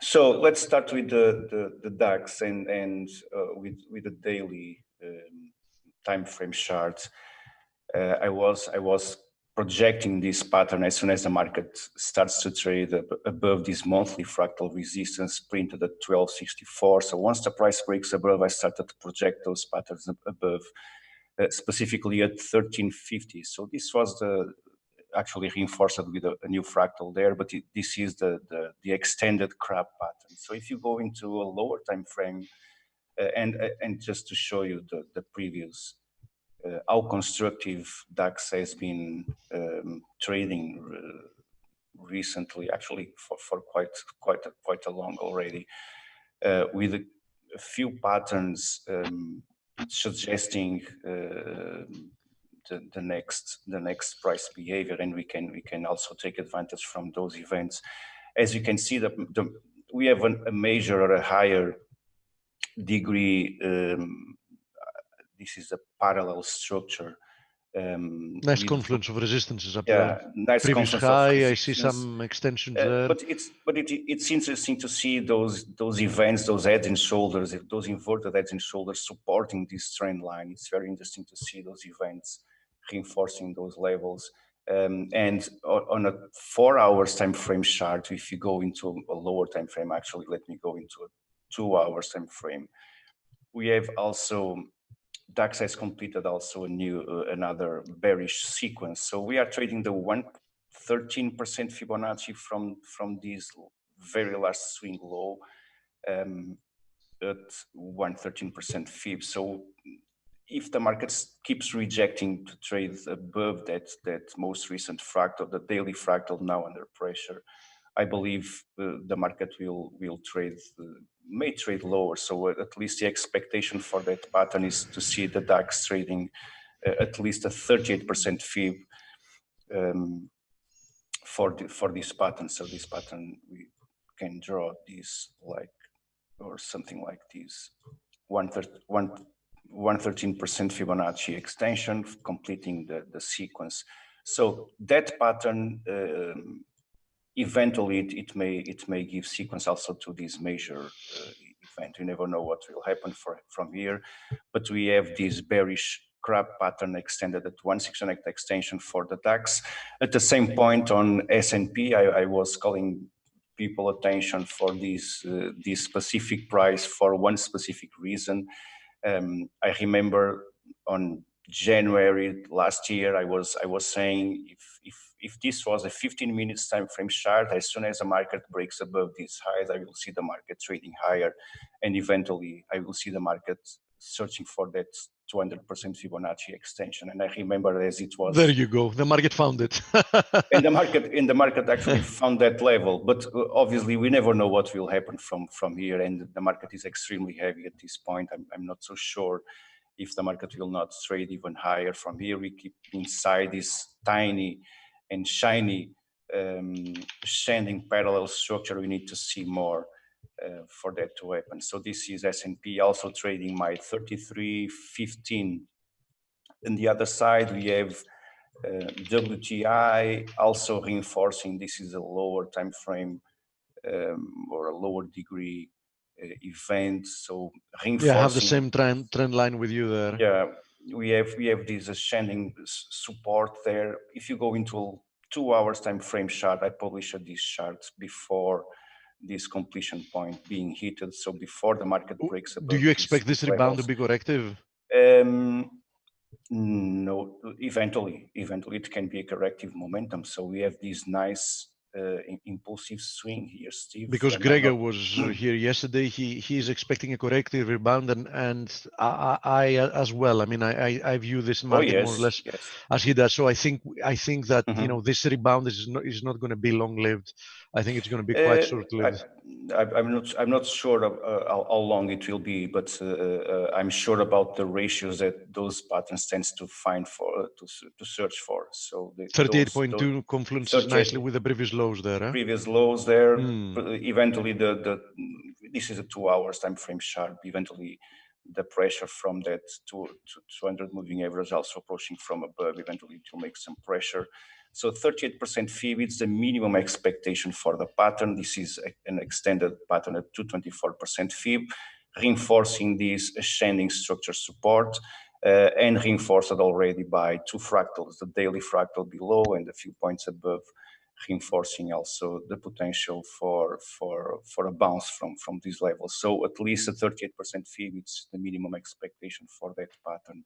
So let's start with the DAX and with the daily time frame chart. I was projecting this pattern as soon as the market starts to trade above this monthly fractal resistance printed at 1264. So once the price breaks above, I started to project those patterns above, specifically at 1350. So this was actually reinforced with a new fractal there, but this is the extended crab pattern. So if you go into a lower time frame, and just to show you the previous. How constructive DAX has been trading recently, actually for quite a long already, with a few patterns suggesting the next price behavior, and we can also take advantage from those events. As you can see, we have a major or a higher degree. This is a parallel structure. Nice confluence of resistances up there. Nice previous high. I see some extensions there. But it's interesting to see those events, those heads and shoulders, those inverted heads and shoulders supporting this trend line. It's very interesting to see those events reinforcing those levels. And on a 4 hours time frame chart, if you go into a lower time frame, actually, let me go into a 2 hours time frame. We have also DAX has completed also another bearish sequence. So we are trading the 113% Fibonacci from this very large swing low at 113% Fib. So if the market keeps rejecting to trade above that most recent fractal, the daily fractal now under pressure, I believe the market will trade, may trade lower. So at least the expectation for that pattern is to see the DAX trading at least a 38% Fib for this pattern. So this pattern, we can draw this or something like this, 113% Fibonacci extension, completing the sequence. So that pattern, eventually it may give sequence also to this major event. You never know what will happen from here, but we have this bearish crab pattern extended at 168 extension for the DAX. At the same point on S&P, I was calling people attention for this specific price for one specific reason. I remember on January last year, I was saying if this was a 15 minutes time frame chart, as soon as the market breaks above these highs, I will see the market trading higher, and eventually I will see the market searching for that 200% Fibonacci extension. And I remember as it was. There you go. The market found it. and the market actually found that level. But obviously, we never know what will happen from here. And the market is extremely heavy at this point. I'm not so sure if the market will not trade even higher from here. We keep inside this tiny and shiny ascending parallel structure. We need to see more for that to happen. So this is S&P also trading my 33.15. On the other side, we have WTI also reinforcing this is a lower time frame or a lower degree event. So reinforcing. Yeah, I have the same trend line with you there. Yeah, we have this ascending support there. If you go into a 2 hours time frame chart, I published these charts before this completion point being hit. So before the market breaks above. Do you expect this rebound to be corrective? No, eventually it can be a corrective momentum. So we have this nice impulsive swing here, Steve. Because Gregor was here yesterday. He is expecting a corrective rebound, and I as well. I mean, I view this market more or less as he does. So I think that you know, this rebound is not going to be long lived. I think it's going to be quite short lived. I'm not sure of how long it will be, but I'm sure about the ratios that those patterns tends to find for to search for. So 38.2 confluences nicely with the previous lows there. Previous lows there. Eventually, this is a 2 hours time frame chart. Eventually, the pressure from that 200 moving average also approaching from above. Eventually, it will make some pressure. So 38% fib, it's the minimum expectation for the pattern. This is an extended pattern at 224% fib, reinforcing this ascending structure support and reinforced already by 2 fractals, the daily fractal below and a few points above, reinforcing also the potential for a bounce from these levels. So at least a 38% fib, it's the minimum expectation for that pattern.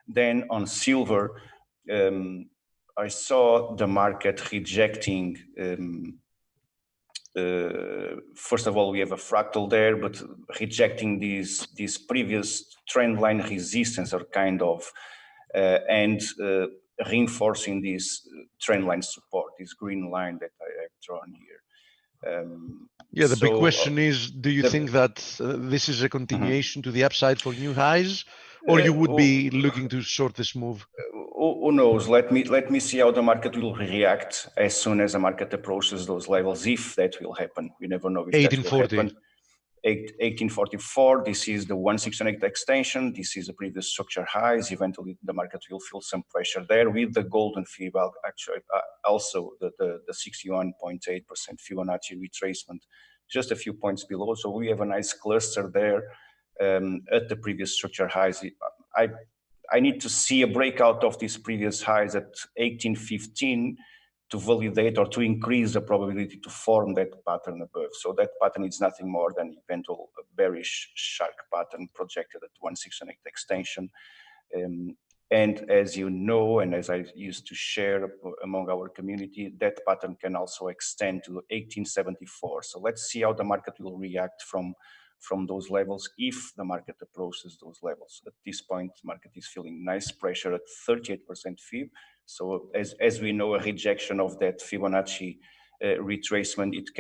Then on silver, I saw the market rejecting, first of all, we have a fractal there, but rejecting these previous trend line resistance or kind of, and reinforcing this trend line support, this green line that I have drawn here. Yeah, the big question is, do you think that this is a continuation to the upside for new highs, or you would be looking to short this move? Who knows? Let me see how the market will react as soon as the market approaches those levels, if that will happen. We never know if that will happen. 1844, this is the 168 extension. This is the previous structure highs. Eventually, the market will feel some pressure there with the golden fib, actually also the 61.8% Fibonacci retracement, just a few points below. So we have a nice cluster there at the previous structure highs. I need to see a breakout of these previous highs at 1815 to validate or to increase the probability to form that pattern above. So that pattern is nothing more than eventual bearish shark pattern projected at 168 extension. And as you know, and as I used to share among our community, that pattern can also extend to 1874. So let's see how the market will react from those levels if the market approaches those levels. At this point, the market is feeling nice pressure at 38% fib. So as we know, a rejection of that Fibonacci retracement, it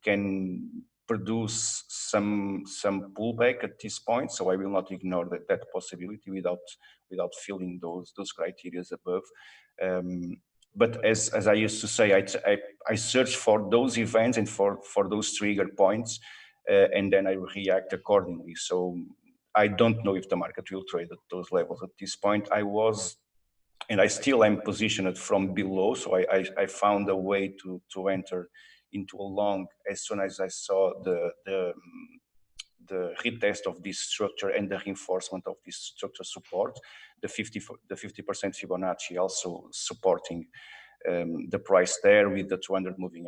can produce some pullback at this point. So I will not ignore that possibility without filling those criteria above. But as I used to say, I search for those events and for those trigger points. And then I react accordingly. So I don't know if the market will trade at those levels at this point. I was, and I still am positioned from below. So I found a way to enter into a long as soon as I saw the retest of this structure and the reinforcement of this structure support, the 50% Fibonacci also supporting the price there with the 200 moving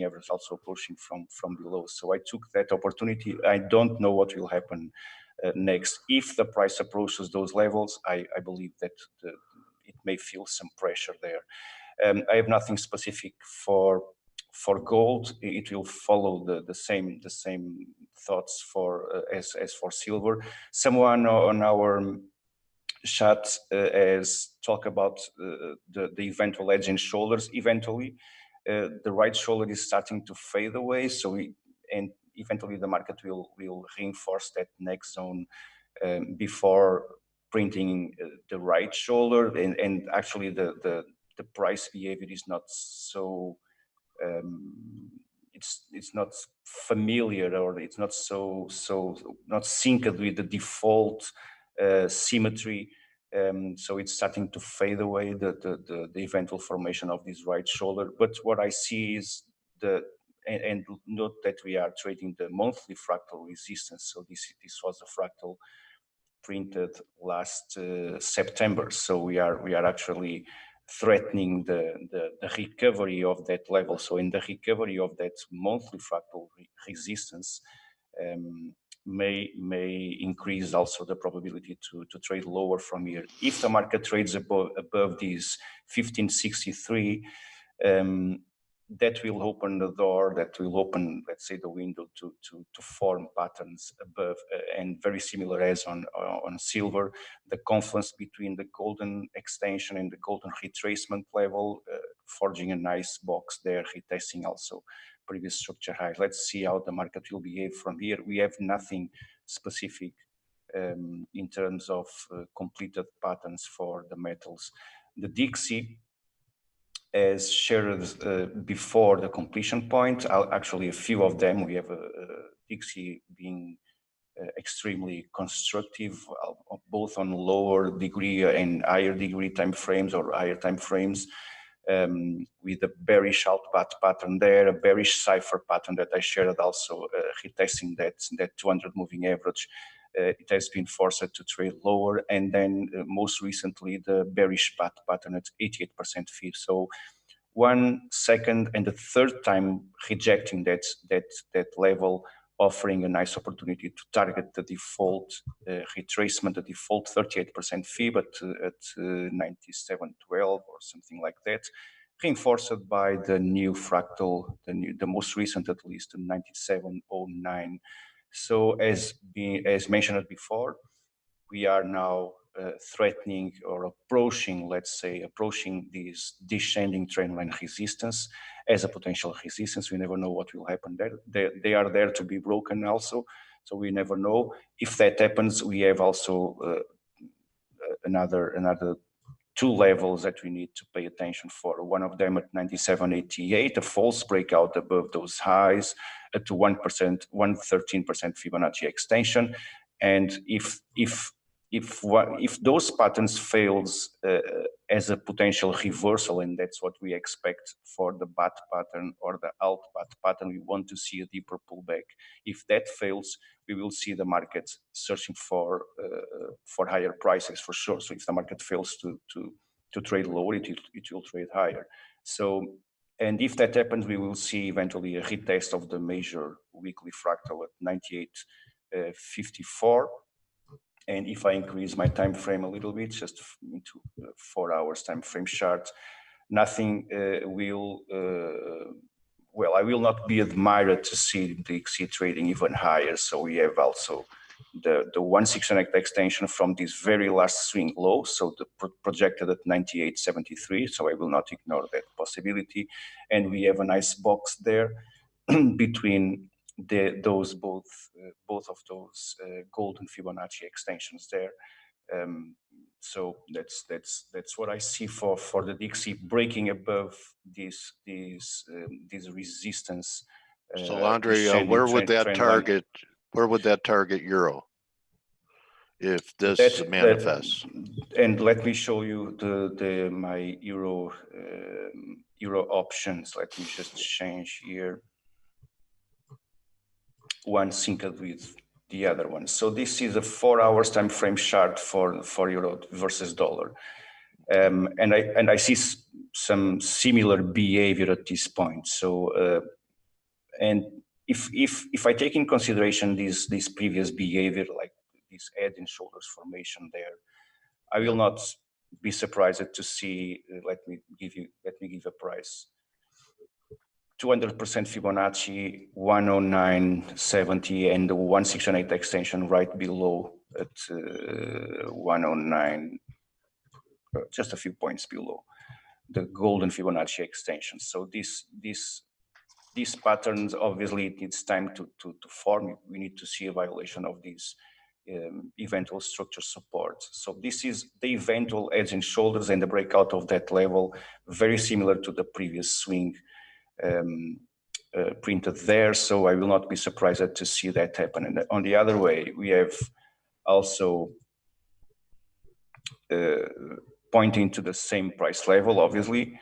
average also pushing from below. So I took that opportunity. I don't know what will happen next. If the price approaches those levels, I believe that it may feel some pressure there. I have nothing specific for gold. It will follow the same thoughts as for silver. Someone on our chat has talked about the eventual edge and shoulders. Eventually, the right shoulder is starting to fade away. So eventually the market will reinforce that next zone before printing the right shoulder. And actually the price behavior is not so it's not familiar, or it's not so not synced with the default symmetry. So it's starting to fade away the eventual formation of this right shoulder. But what I see is and note that we are trading the monthly fractal resistance. So this was a fractal printed last September. So we are actually threatening the recovery of that level. So in the recovery of that monthly fractal resistance may increase also the probability to trade lower from here. If the market trades above these 1563, that will open the door, that will open, let's say, the window to form patterns above, and very similar as on silver, the confluence between the golden extension and the golden retracement level, forging a nice box there, retesting also previous structure highs. Let's see how the market will behave from here. We have nothing specific in terms of completed patterns for the metals. The DXY, as shared before the completion point, actually a few of them, we have a DXY being extremely constructive, both on lower degree and higher degree time frames, or higher time frames, with a bearish outbat pattern there, a bearish cipher pattern that I shared also, retesting that 200 moving average. It has been forced to trade lower, and then most recently the bearish bat pattern at 88% fee. So 1 second and the third time rejecting that level, offering a nice opportunity to target the default retracement, the default 38% fee, but at 97.12 or something like that, reinforced by the new fractal, the most recent at least, 97.09. So as mentioned before, we are now threatening or approaching, let's say, approaching this descending trendline resistance as a potential resistance. We never know what will happen there. They are there to be broken also, so we never know. If that happens, we have also another 2 levels that we need to pay attention for. One of them at 97.88, a false breakout above those highs at 113% Fibonacci extension. And if those patterns fails as a potential reversal, and that's what we expect for the BAT pattern or the alt BAT pattern, we want to see a deeper pullback. If that fails, we will see the market searching for higher prices for sure. So if the market fails to trade lower, it will trade higher. So, and if that happens, we will see eventually a retest of the major weekly fractal at 98.54. And if I increase my time frame a little bit, just into 4 hours time frame chart, nothing will, well, I will not be admired to see the DXY trading even higher. So we have also the 169 extension from this very last swing low, so the projected at 98.73. So I will not ignore that possibility. And we have a nice box there between those both of those golden Fibonacci extensions there. So that's what I see for the DXY breaking above this resistance. So Andre, where would that target euro if this manifests? And let me show you my euro options. Let me just change here one synced with the other one. So this is a 4 hours time frame chart for euro versus dollar. And I see some similar behavior at this point. So, and if I take in consideration this previous behavior, like this head and shoulders formation there, I will not be surprised to see. Let me give a price. 200% Fibonacci, 109.70, and the 168 extension right below at 109, just a few points below the golden Fibonacci extension. So these patterns, obviously it needs time to form. We need to see a violation of these eventual structure support. So this is the eventual heads and shoulders and the breakout of that level, very similar to the previous swing printed there. So I will not be surprised to see that happen. And on the other way, we have also pointing to the same price level, obviously,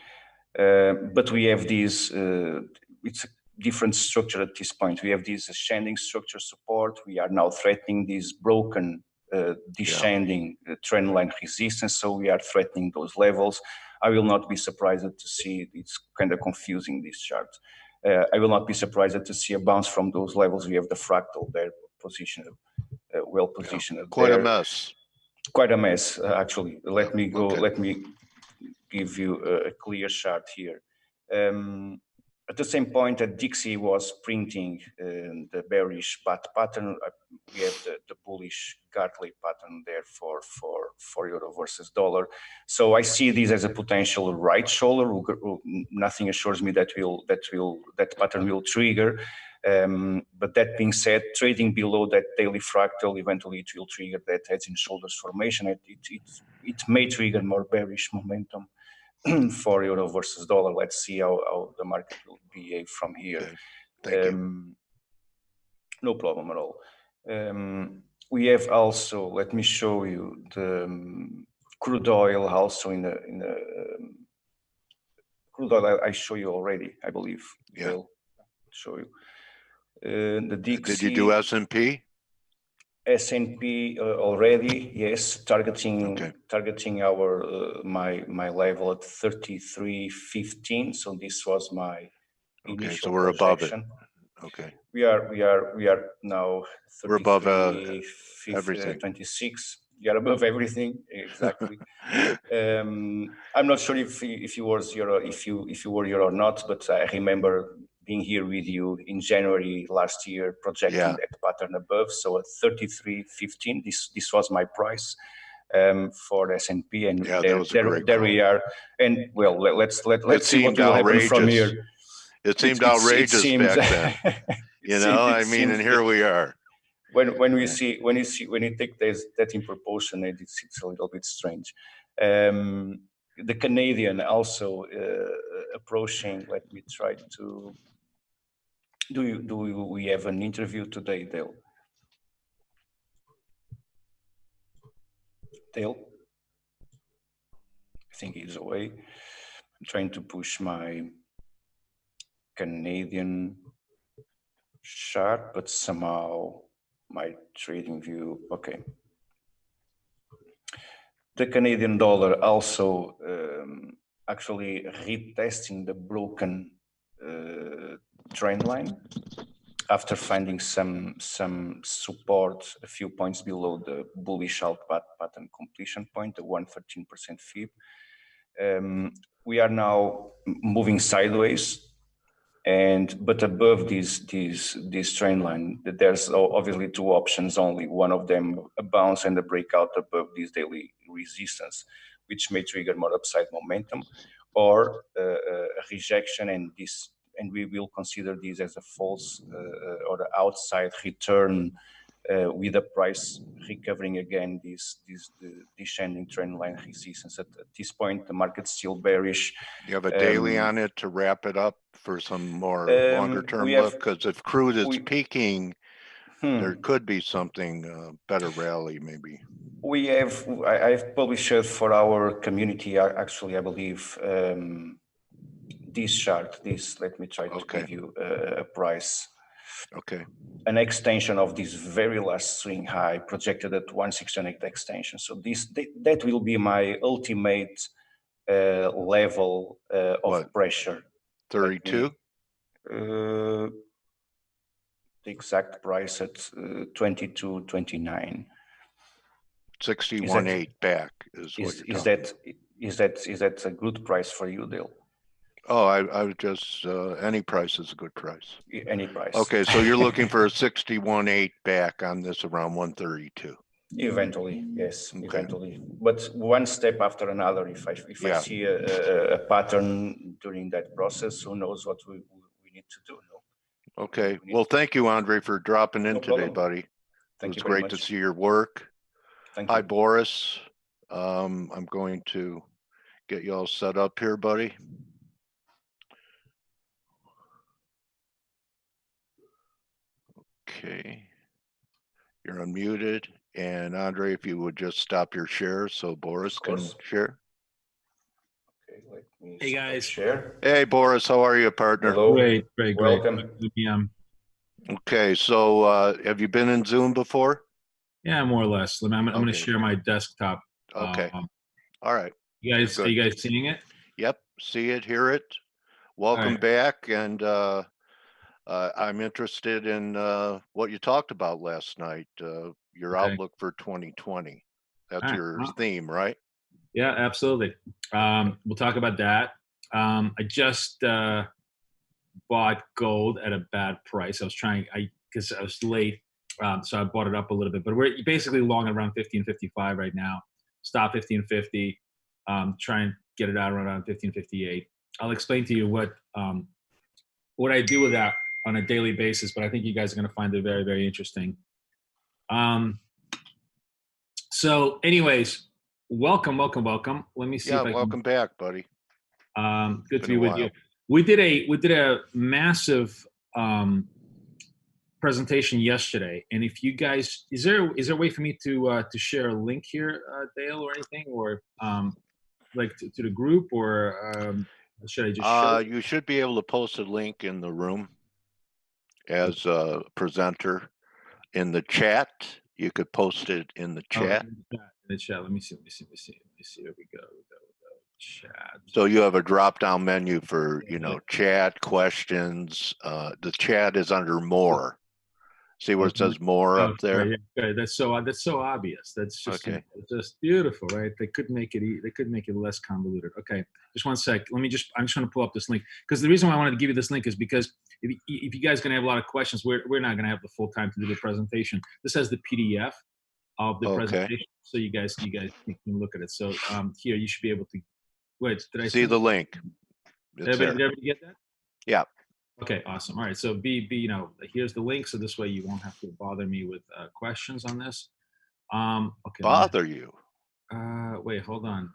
but we have these, it's a different structure at this point. We have this ascending structure support. We are now threatening this broken descending trend line resistance. So we are threatening those levels. I will not be surprised to see, it's kind of confusing, this chart. I will not be surprised to see a bounce from those levels. We have the fractal there positioned, well positioned. Quite a mess. Quite a mess, actually. Let me go, Okay. let me give you a clear chart here. At the same point that Dixie was printing the bearish bat pattern, we have the bullish Gartley pattern there for euro versus dollar. So I see this as a potential right shoulder. Nothing assures me that pattern will trigger. But that being said, trading below that daily fractal, eventually it will trigger that heads and shoulders formation. It may trigger more bearish momentum for euro versus dollar. Let's see how the market will behave from here. Okay. Thank you. No problem at all. We have also, let me show you the crude oil also in the crude oil I show you already, I believe. Yeah. I'll show you. The Dixie, Did you do S&P? S&P already, yes, targeting our my level at 33.15. So this was my initial so we're projection. above it. Okay. We are now 33, we're above everything. 26. We are above everything, exactly. I'm not sure if you were here or not, but I remember being here with you in January last year, projecting that pattern above. So at 33.15, this was my price for S&P, and there we are. And well, let's see what will happen from here. It seemed outrageous back then. I mean, and here we are. When you take that in proportion, it's a little bit strange. The Canadian also approaching. Let me try to. Do we have an interview today, Dale? Dale? I think he's away. I'm trying to push my Canadian chart, but somehow my trading view, okay. The Canadian dollar also actually retesting the broken trend line after finding some support a few points below the bullish alt pattern completion point, the 113% fib. We are now moving sideways, but above this trend line, there's obviously two options only. One of them, a bounce and a breakout above this daily resistance, which may trigger more upside momentum, or a rejection, and we will consider this as a false or the outside return with the price recovering again the descending trend line resistance. At this point, the market's still bearish. You have a daily on it to wrap it up for some more longer term look, because if crude is peaking, there could be something better rally maybe. I've published for our community, actually, I believe, this chart. Let me try to give you a price. Okay. An extension of this very last swing high projected at 168 extension. So that will be my ultimate level of What? pressure. 32? The exact price at 22.29. 61.8 back is what you're Is talking. that a good price for you, Dale? Oh, I would just, any price is a good price. Any price? Okay, so you're looking for a 61.8 back on this around 132. Eventually, yes, Okay. eventually. But one step after another. If I Yeah. see a pattern during that process, who knows what we need to do? No? Okay. We need Well, to- thank you, Andre, for dropping in No today, problem. buddy. Thank It you was very great to much. see your work. Thank Hi, you. Boris. I'm going to get you all set up here, buddy. Okay. You're unmuted. And Andre, if you would just stop your share so Boris Of can course. share. Okay, let me Hey, stop guys. share. Hey, Boris, how are you, partner? Hello. Great. Welcome. Okay, so have you been in Zoom before? Yeah, more or less. I'm going to Okay. share my desktop. Okay. All right. You guys, Good. are you guys seeing it? Yep. See it, hear it. Welcome right. back. And I'm interested in what you talked about last night, your Okay. outlook for 2020. That's All right. your Well, theme, right? yeah, absolutely. We'll talk about that. I just bought gold at a bad price. Because I was late, so I bought it up a little bit. But we're basically long at around 15.55 right now. Stop 15.50. Try and get it out around 15.58. I'll explain to you what I do with that on a daily basis, but I think you guys are going to find it very, very interesting. So anyways, welcome. Let me see Yeah, if I welcome back, buddy. can, good to Been be a with you. while. We did a massive presentation yesterday. And if you guys, is there a way for me to share a link here, Dale, or anything, or like to the group, or should I just show? You should be able to post a link in the room as a presenter in the chat. You could post it in the chat. In the chat. Let me see. Here we go. Chat. So you have a drop-down menu for, chat, questions. The chat is under more. See where it says more up there? Right, yeah. That's so obvious. That's just Okay. it's just beautiful, right? They could make it less convoluted. Okay, just one sec. I'm just going to pull up this link, because the reason why I wanted to give you this link is because if you guys are going to have a lot of questions, we're not going to have the full time to do the presentation. This has the PDF of the presentation, so you guys can look at it. So here you should be able to. Wait, did I see the link? Did everybody get that? Yeah. Okay, awesome. All right, so here's the link, so this way you won't have to bother me with questions on this. Okay. Bother you? Wait, hold on.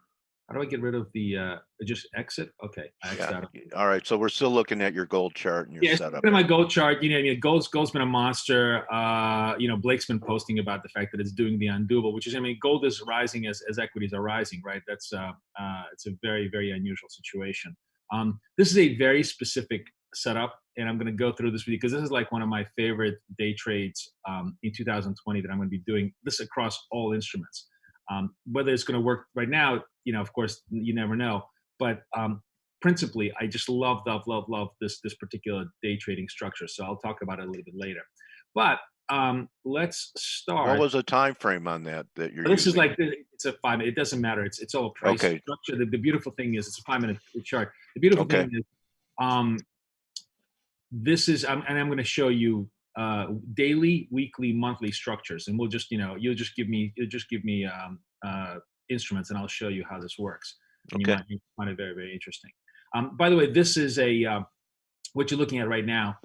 How do I get rid of the just exit? Okay, I exit out. All right, so we're still looking at your gold chart and your setup. Yeah, my gold chart. Gold's been a monster. Blake's been posting about the fact that it's doing the undoable, which is, gold is rising as equities are rising, right? That's it's a very, very unusual situation. This is a very specific setup, and I'm going to go through this with you because this is like one of my favorite day trades in 2020 that I'm going to be doing this across all instruments. Whether it's going to work right now, of course, you never know. But principally, I just love this particular day trading structure. So I'll talk about it a little bit later. But let's start. What was the time frame on that you're This using? is like, it's a 5 minute. It doesn't matter. It's all a price structure. The beautiful thing is it's a 5 minute chart. The beautiful thing is this is, and I'm going to show you daily, weekly, monthly structures, and we'll just, you'll just give me instruments, and I'll show you how this works. And you might find it very, very interesting. By the way, this is what you're looking at right now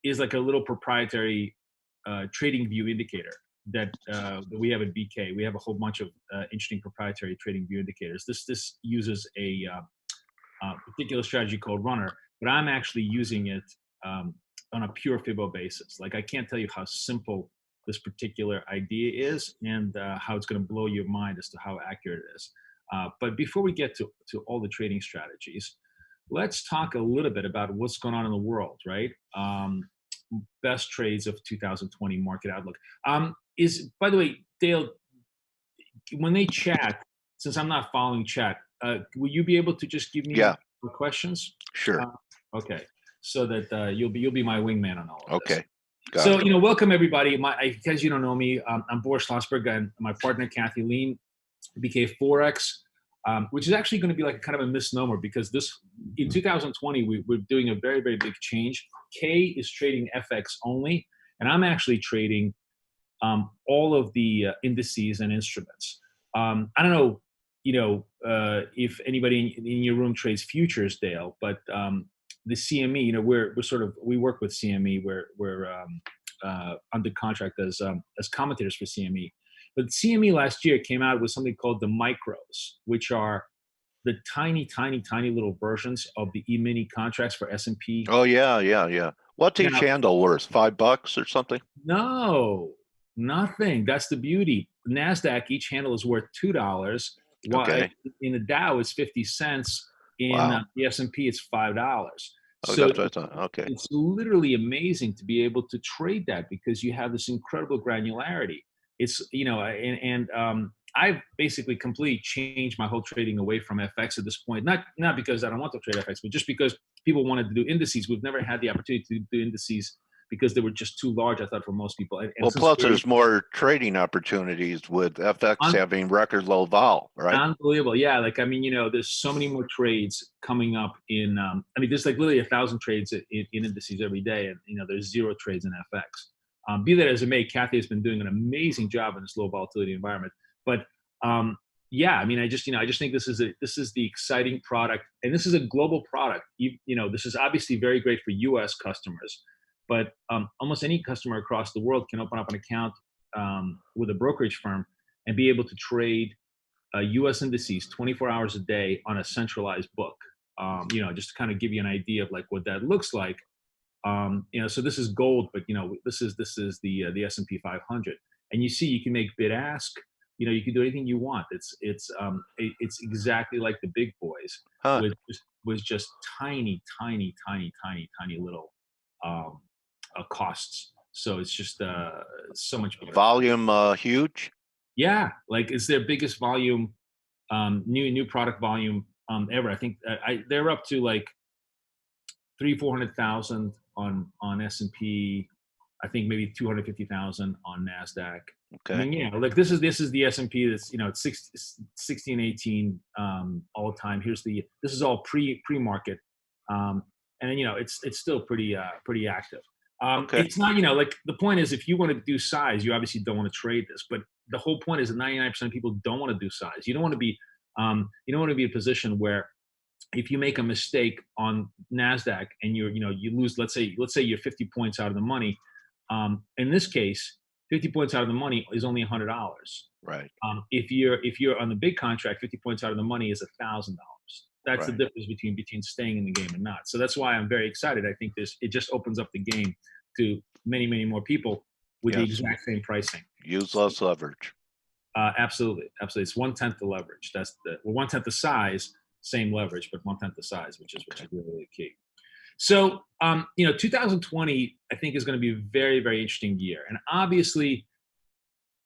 is like a little proprietary trading view indicator that we have at BK. We have a whole bunch of interesting proprietary trading view indicators. This uses a particular strategy called Runner, but I'm actually using it on a pure Fibo basis. Like, I can't tell you how simple this particular idea is, and how it's going to blow your mind as to how accurate it is. But before we get to all the trading strategies, let's talk a little bit about what's going on in the world, right? Best trades of 2020 market outlook. By the way, Dale, when they chat, since I'm not following chat, will you be able to just give me Yeah. the questions? Sure. Okay, so that you'll be my wingman on all of this. Okay. Got So, it. welcome everybody. Because you don't know me, I'm Boris Schlossberg, and my partner Kathy Lean, BK Forex, which is actually going to be like kind of a misnomer because in 2020 we're doing a very, very big change. K is trading FX only, and I'm actually trading all of the indices and instruments. I don't know, if anybody in your room trades futures, Dale, but the CME, we work with CME. We're under contract as commentators for CME. But CME last year came out with something called the micros, which are the tiny, tiny, tiny little versions of the E-mini contracts for S&P. Oh yeah. What's each handle worth? $5 or something? No, nothing. That's the beauty. NASDAQ, each handle is worth $2. While Okay. in the Dow, it's 50 cents. In Wow. the S&P, it's $5. Oh, So that's what I thought. Okay. it's literally amazing to be able to trade that because you have this incredible granularity. It's, I've basically completely changed my whole trading away from FX at this point. Not because I don't want to trade FX, but just because people wanted to do indices. We've never had the opportunity to do indices because they were just too large, I thought, for most people. And Well, plus there's more trading opportunities with FX having record low vol, right? Unbelievable. Yeah. There's so many more trades coming up in, there's like literally 1,000 trades in indices every day. And, there's 0 trades in FX. Be that as it may, Kathy has been doing an amazing job in this low volatility environment. But yeah, I just think this is the exciting product, and this is a global product. This is obviously very great for U.S. customers, but almost any customer across the world can open up an account with a brokerage firm and be able to trade U.S. indices 24 hours a day on a centralized book. Just to kind of give you an idea of like what that looks like. So this is gold, but this is the S&P 500, and you can make bid ask. You can do anything you want. It's exactly like the big boys with just tiny little costs. So it's just so much bigger. Volume huge. Yeah, like it's their biggest volume, new product volume ever. I think they're up to like 300,000-400,000 on S&P. I think maybe 250,000 on NASDAQ. Okay. Like this is the S&P that's it's 16, 18 all the time. This is all pre-market, and then it's still pretty active. Okay. It's not like the point is if you want to do size, you obviously don't want to trade this, but the whole point is that 99% of people don't want to do size. You don't want to be in a position where if you make a mistake on NASDAQ and you lose, let's say you're 50 points out of the money. In this case, 50 points out of the money is only $100. Right. If you're on the big contract, 50 points out of the money is $1,000. That's the difference between staying in the game and not. So that's why I'm very excited. I think it just opens up the game to many, many more people with the exact same pricing. Use less leverage. Absolutely. It's 1/10 the leverage. 1/10 the size, same leverage, but 1/10 the size, which is really, really key. So, 2020, I think, is going to be a very, very interesting year. And obviously,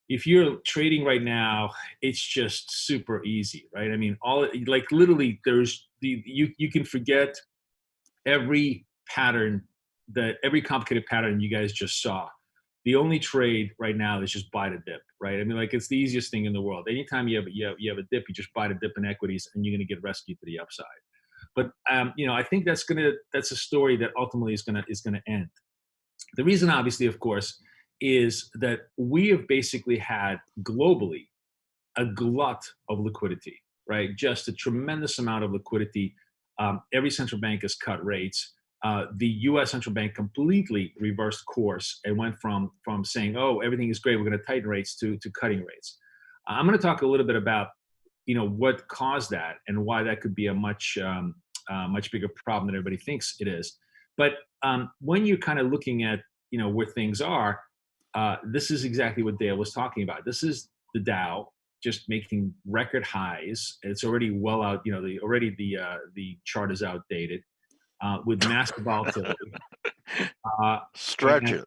if you're trading right now, it's just super easy, right? Literally, you can forget every complicated pattern you guys just saw. The only trade right now is just buy the dip, right? It's the easiest thing in the world. Anytime you have a dip, you just buy the dip in equities, and you're going to get rescued to the upside. But I think that's a story that ultimately is gonna end. The reason, obviously, of course, is that we have basically had globally a glut of liquidity, right? Just a tremendous amount of liquidity. Every central bank has cut rates. The U.S. central bank completely reversed course and went from saying, "Oh, everything is great, we're going to tighten rates," to cutting rates. I'm going to talk a little bit about what caused that and why that could be a much bigger problem than everybody thinks it is. But when you're kind of looking at where things are, this is exactly what Dale was talking about. This is the Dow just making record highs. It's already well out. The chart is outdated with massive volatility. Stretch it.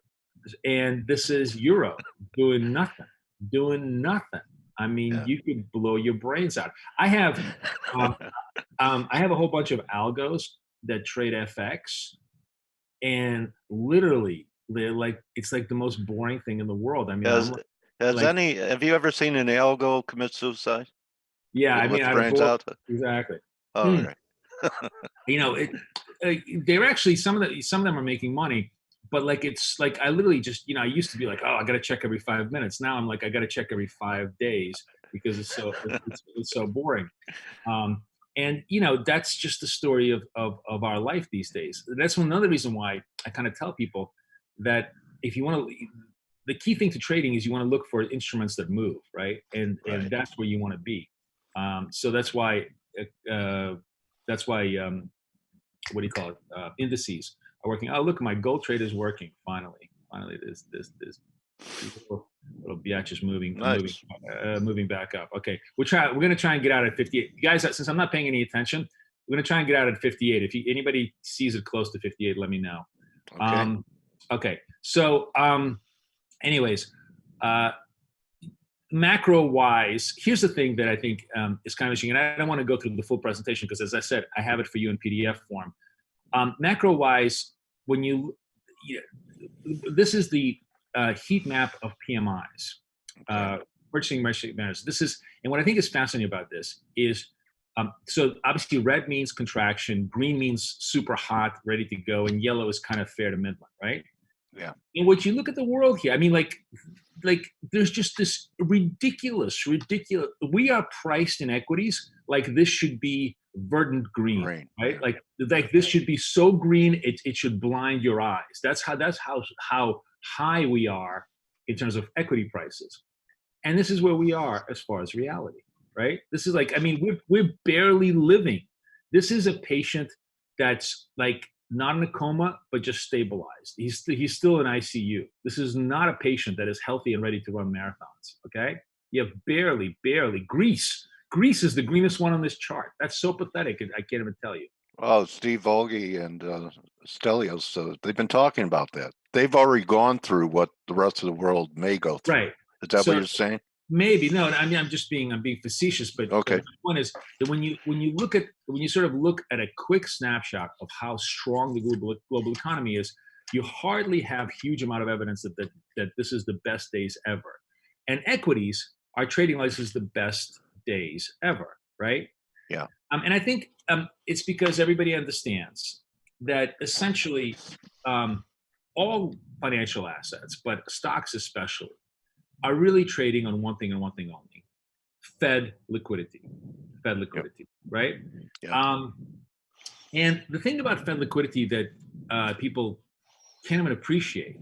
And this is Euro doing nothing. I mean, Yeah. you could blow your brains out. I have a whole bunch of algos that trade FX, and literally, they're like, it's like the most boring thing in the world. I mean, Has like, have you ever seen an algo commit suicide? yeah, I With mean, its out of brains all, out? exactly. All Hmm. right. You know, they're actually, some of them are making money, but like, it's like, I literally just, I used to be like, oh, I got to check every 5 minutes. Now I'm like, I got to check every 5 days because it's so boring. And that's just the story of our life these days. That's another reason why I kind of tell people that if you want to, the key thing to trading is you want to look for instruments that move, right? And Right. that's where you want to be. So that's why what do you call it? Indices are working. Oh, look, my gold trade is working. Finally, this little biatch is Nice. moving back up. Okay, we're gonna try and get out at 58, guys. Since I'm not paying any attention, we're gonna try and get out at 58. If anybody sees it close to 58, let me know. Okay. Okay. So, anyways, macro wise, here's the thing that I think is kind of interesting, and I don't want to go through the full presentation because, as I said, I have it for you in PDF form. Macro wise, this is the heat map of PMIs, purchasing managers. This is, and what I think is fascinating about this is, so obviously red means contraction, green means super hot, ready to go, and yellow is kind of fair to midland, right? Yeah. And what you look at the world here, I mean, like there's just this ridiculous. We are priced in equities like this should be verdant green, Green, right? yeah. Like this should be so green it should blind your eyes. That's how high we are in terms of equity prices, and this is where we are as far as reality, right? This is like, I mean, we're barely living. This is a patient that's like not in a coma, but just stabilized. He's still in ICU. This is not a patient that is healthy and ready to run marathons. Okay, you have barely. Greece is the greenest one on this chart. That's so pathetic. I can't even tell you. Oh, Steve Volge and Stelios, so they've been talking about that. They've already gone through what the rest of the world may go through. Right. Is that So- what you're saying? Maybe no. I mean, I'm being facetious, but Okay. the point is that when you sort of look at a quick snapshot of how strong the global economy is, you hardly have huge amount of evidence that this is the best days ever. And equities are trading like this is the best days ever, right? Yeah. And I think it's because everybody understands that essentially all financial assets, but stocks especially, are really trading on one thing and one thing only: Fed liquidity, right? Yeah. And the thing about Fed liquidity that people can't even appreciate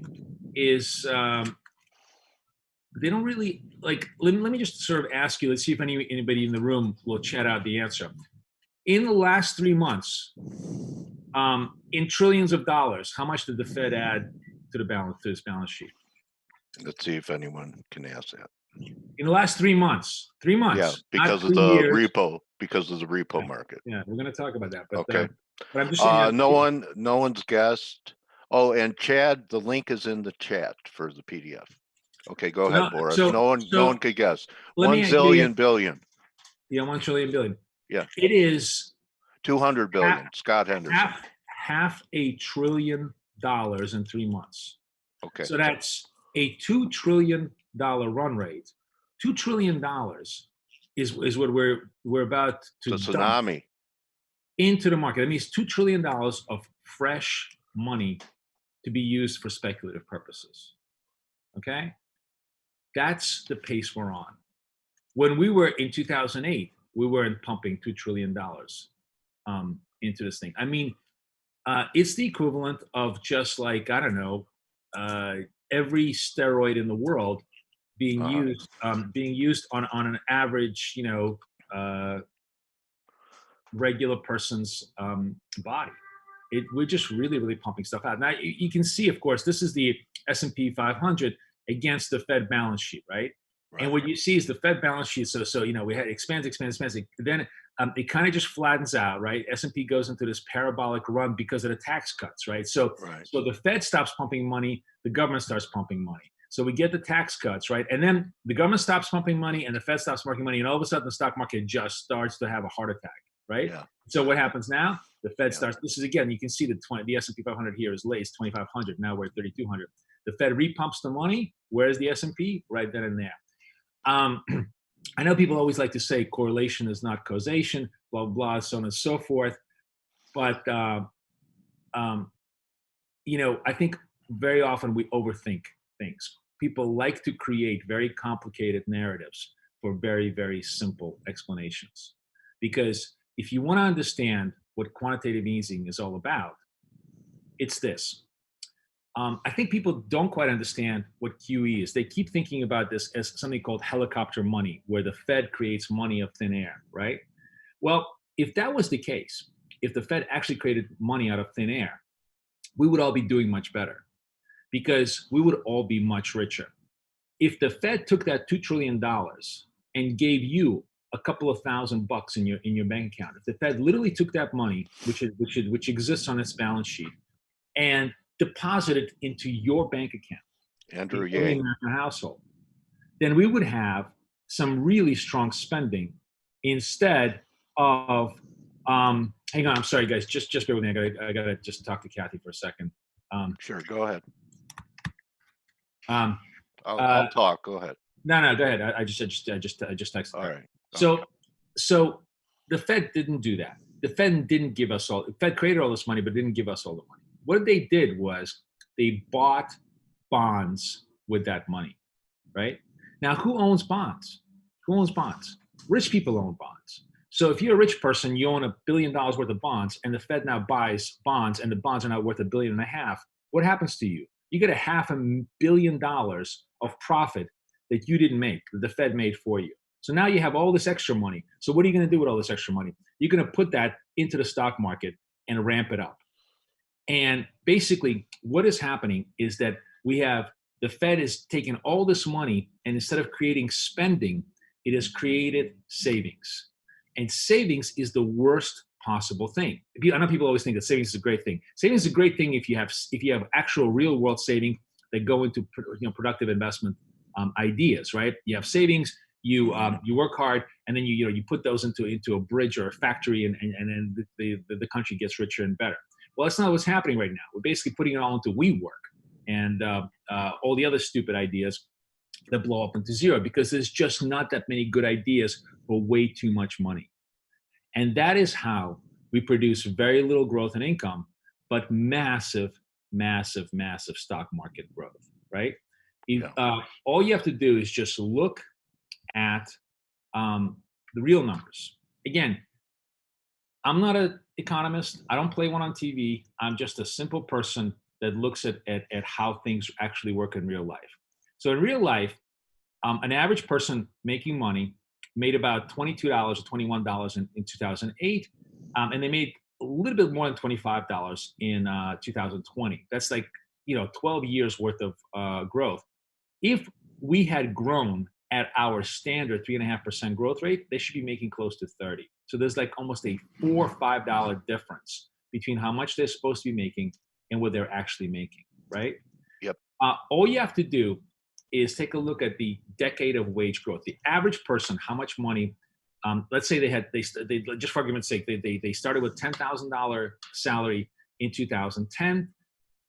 is they don't really like. Let me just sort of ask you. Let's see if anybody in the room will chat out the answer. In the last 3 months, in trillions of dollars, how much did the Fed add to this balance sheet? Let's see if anyone can ask that. In the last 3 months. 3 months. Yeah, because not of 3 the years. repo, because of the repo Yeah. market. Yeah, we're going to talk about that. But, Okay. but I'm just saying. No one's guessed. Oh, and Chad, the link is in the chat for the PDF. Okay, go ahead, Boris. No one could guess. 1 zillion billion. Yeah, 1 trillion billion. Yeah. It is 200 billion. Scott Henderson. half $1 trillion in 3 months. Okay. So that's a $2 trillion run rate. $2 trillion is what we're about to It's a dump tsunami. into the market. That means $2 trillion of fresh money to be used for speculative purposes. Okay? That's the pace we're on. When we were in 2008, we weren't pumping $2 trillion into this thing. I mean, it's the equivalent of just like, I don't know, every steroid in the world being used on an average, regular person's body. We're just really pumping stuff out. Now you can see, of course, this is the S&P 500 against the Fed balance sheet, right? And what you see is the Fed balance sheet. So we had expands. Then it kind of just flattens out, right? S&P goes into this parabolic run because of the tax cuts, right? So the Fed stops pumping money, the government starts pumping money. So we get the tax cuts, right? And then the government stops pumping money and the Fed stops making money, and all of a sudden the stock market just starts to have a heart attack, right? Yeah. So what happens now? The Fed Yeah. starts. This is again, you can see the S&P 500 here is laced 2,500. Now we're at 3,200. The Fed repumps the money. Where's the S&P? Right then and there. I know people always like to say correlation is not causation, blah blah, so on and so forth. But you know, I think very often we overthink things. People like to create very complicated narratives for very, very simple explanations. Because if you want to understand what quantitative easing is all about, it's this. I think people don't quite understand what QE is. They keep thinking about this as something called helicopter money, where the Fed creates money of thin air, right? Well, if that was the case, if the Fed actually created money out of thin air, we would all be doing much better because we would all be much richer. If the Fed took that $2 trillion and gave you a couple of $1,000 in your bank account, if the Fed literally took that money, which exists on its balance sheet, and deposited into your bank account, Andrew in every Yang. American household, then we would have some really strong spending instead of hang on, I'm sorry guys, just bear with me. I gotta just talk to Kathy for a second. Sure, go ahead. Um, I'll talk. Go ahead. no, go ahead. I just texted. All right. So the Fed didn't do that. The Fed didn't give us all. The Fed created all this money, but didn't give us all the money. What they did was they bought bonds with that money, right? Now, who owns bonds? Who owns bonds? Rich people own bonds. So if you're a rich person, you own $1 billion worth of bonds, and the Fed now buys bonds, and the bonds are now worth $1.5 billion. What happens to you? You get $500 million of profit that you didn't make, that the Fed made for you. So now you have all this extra money. So what are you going to do with all this extra money? You're going to put that into the stock market and ramp it up. And basically, what is happening is that we have the Fed is taking all this money, and instead of creating spending, it has created savings. And savings is the worst possible thing. I know people always think that savings is a great thing. Savings is a great thing if you have actual real world saving that go into productive investment ideas, right? You have savings, you work hard, and then you put those into a bridge or a factory, and then the country gets richer and better. Well, that's not what's happening right now. We're basically putting it all into WeWork and all the other stupid ideas that blow up into zero because there's just not that many good ideas for way too much money. And that is how we produce very little growth in income, but massive, massive, massive stock market growth, right? All you have to do is just look at the real numbers. Again, I'm not an economist. I don't play one on TV. I'm just a simple person that looks at how things actually work in real life. So in real life, an average person making money made about $22 or $21 in 2008, and they made a little bit more than $25 in 2020. That's like 12 years worth of growth. If we had grown at our standard 3.5% growth rate, they should be making close to 30. So there's like almost a $4 or $5 difference between how much they're supposed to be making and what they're actually making, right? Yep. All you have to do is take a look at the decade of wage growth. The average person, how much money? Let's say they just for argument's sake, they started with $10,000 salary in 2010.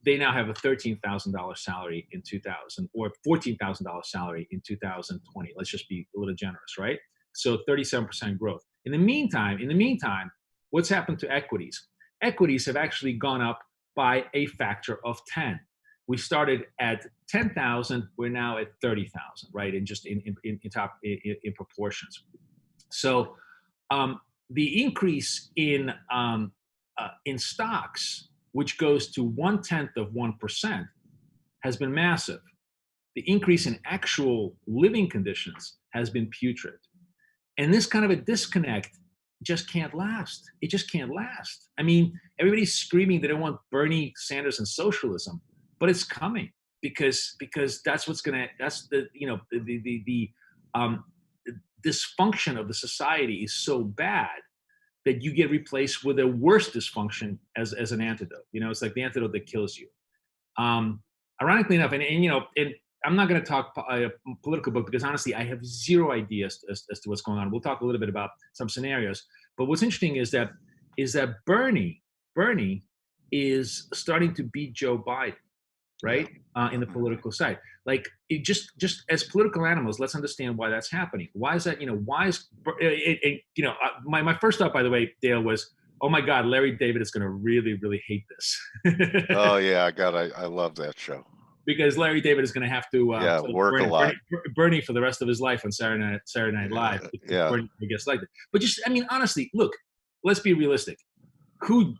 They now have a $13,000 salary in 2000 or $14,000 salary in 2020. Let's just be a little generous, right? So 37% growth. In the meantime, what's happened to equities? Equities have actually gone up by a factor of 10. We started at 10,000. We're now at 30,000, right? And just in proportions. So the increase in stocks, which goes to 0.1%, has been massive. The increase in actual living conditions has been putrid. And this kind of a disconnect just can't last. It just can't last. I mean, everybody's screaming they don't want Bernie Sanders and socialism, but it's coming because that's what's gonna. That's the dysfunction of the society is so bad that you get replaced with a worse dysfunction as an antidote. It's like the antidote that kills you. Ironically enough, and I'm not going to talk a political book because honestly, I have zero idea as to what's going on. We'll talk a little bit about some scenarios. But what's interesting is that Bernie is starting to beat Joe Biden, right? In the political side. Like it just as political animals, let's understand why that's happening. Why is that? Why is my first thought, by the way, Dale, was, oh my God, Larry David is going to really, really hate this. Oh yeah, I love that show. Because Larry David is going to have to work a lot. Bernie for the rest of his life on Saturday Night Live. Yeah. Bernie gets like that. But honestly, look, let's be realistic. Who,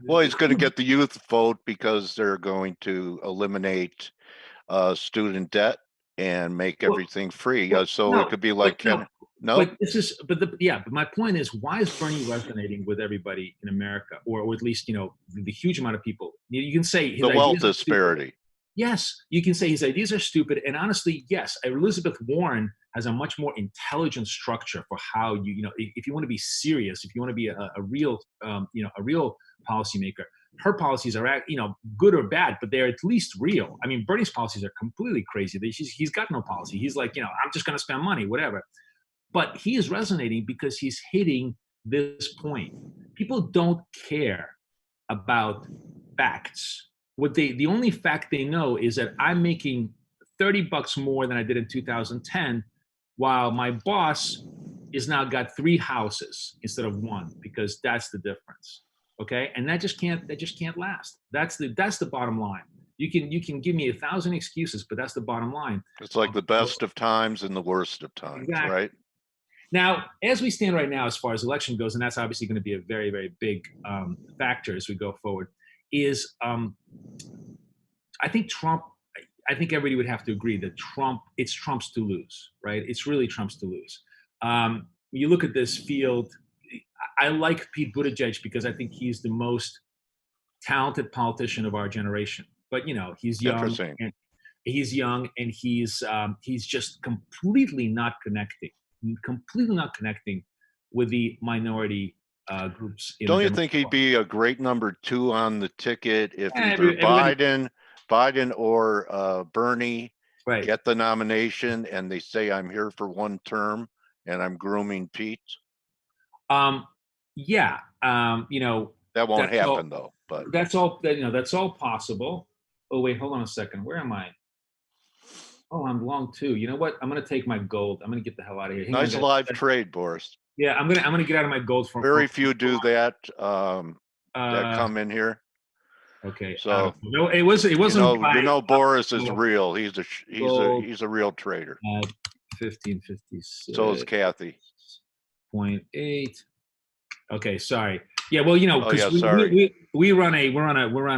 Well, he's going to get the youth vote because they're going to eliminate student debt and make everything free. So it could be like no. But my point is, why is Bernie resonating with everybody in America, or at least the huge amount of people? You can say the wealth disparity. Yes, you can say his ideas are stupid, and honestly, yes, Elizabeth Warren has a much more intelligent structure for how if you want to be serious, if you want to be a real policymaker, her policies are good or bad, but they're at least real. I mean, Bernie's policies are completely crazy. He's got no policy. He's like, I'm just going to spend money, whatever. But he is resonating because he's hitting this point. People don't care about facts. The only fact they know is that I'm making $30 more than I did in 2010, while my boss is now got 3 houses instead of 1, because that's the difference. Okay, and that just can't last. That's the bottom line. You can give me 1,000 excuses, but that's the bottom line. It's like the best of times and the worst of times, exactly. Right? Now, as we stand right now, as far as election goes, and that's obviously going to be a very, very big factor as we go forward, is I think everybody would have to agree that it's Trump's to lose, right? It's really Trump's to lose. You look at this field, I like Pete Buttigieg because I think he's the most talented politician of our generation. But he's young, and he's just completely not connecting with the minority groups. Don't you think he'd be a great number 2 on the ticket if either Biden or Bernie get the nomination and they say I'm here for 1 term and I'm grooming Pete? Yeah. That won't happen though. But that's all possible. Oh wait, hold on a second. Where am I? Oh, I'm long too. You know what? I'm gonna take my gold. I'm gonna get the hell out of here. Nice live trade, Boris. Yeah, I'm gonna get out of my gold from. Very few do that. That come in here. Okay. So no, it wasn't. Boris is real. He's a real trader. 1556. So is Kathy. 0.8. Okay, sorry. Yeah, well, because we're on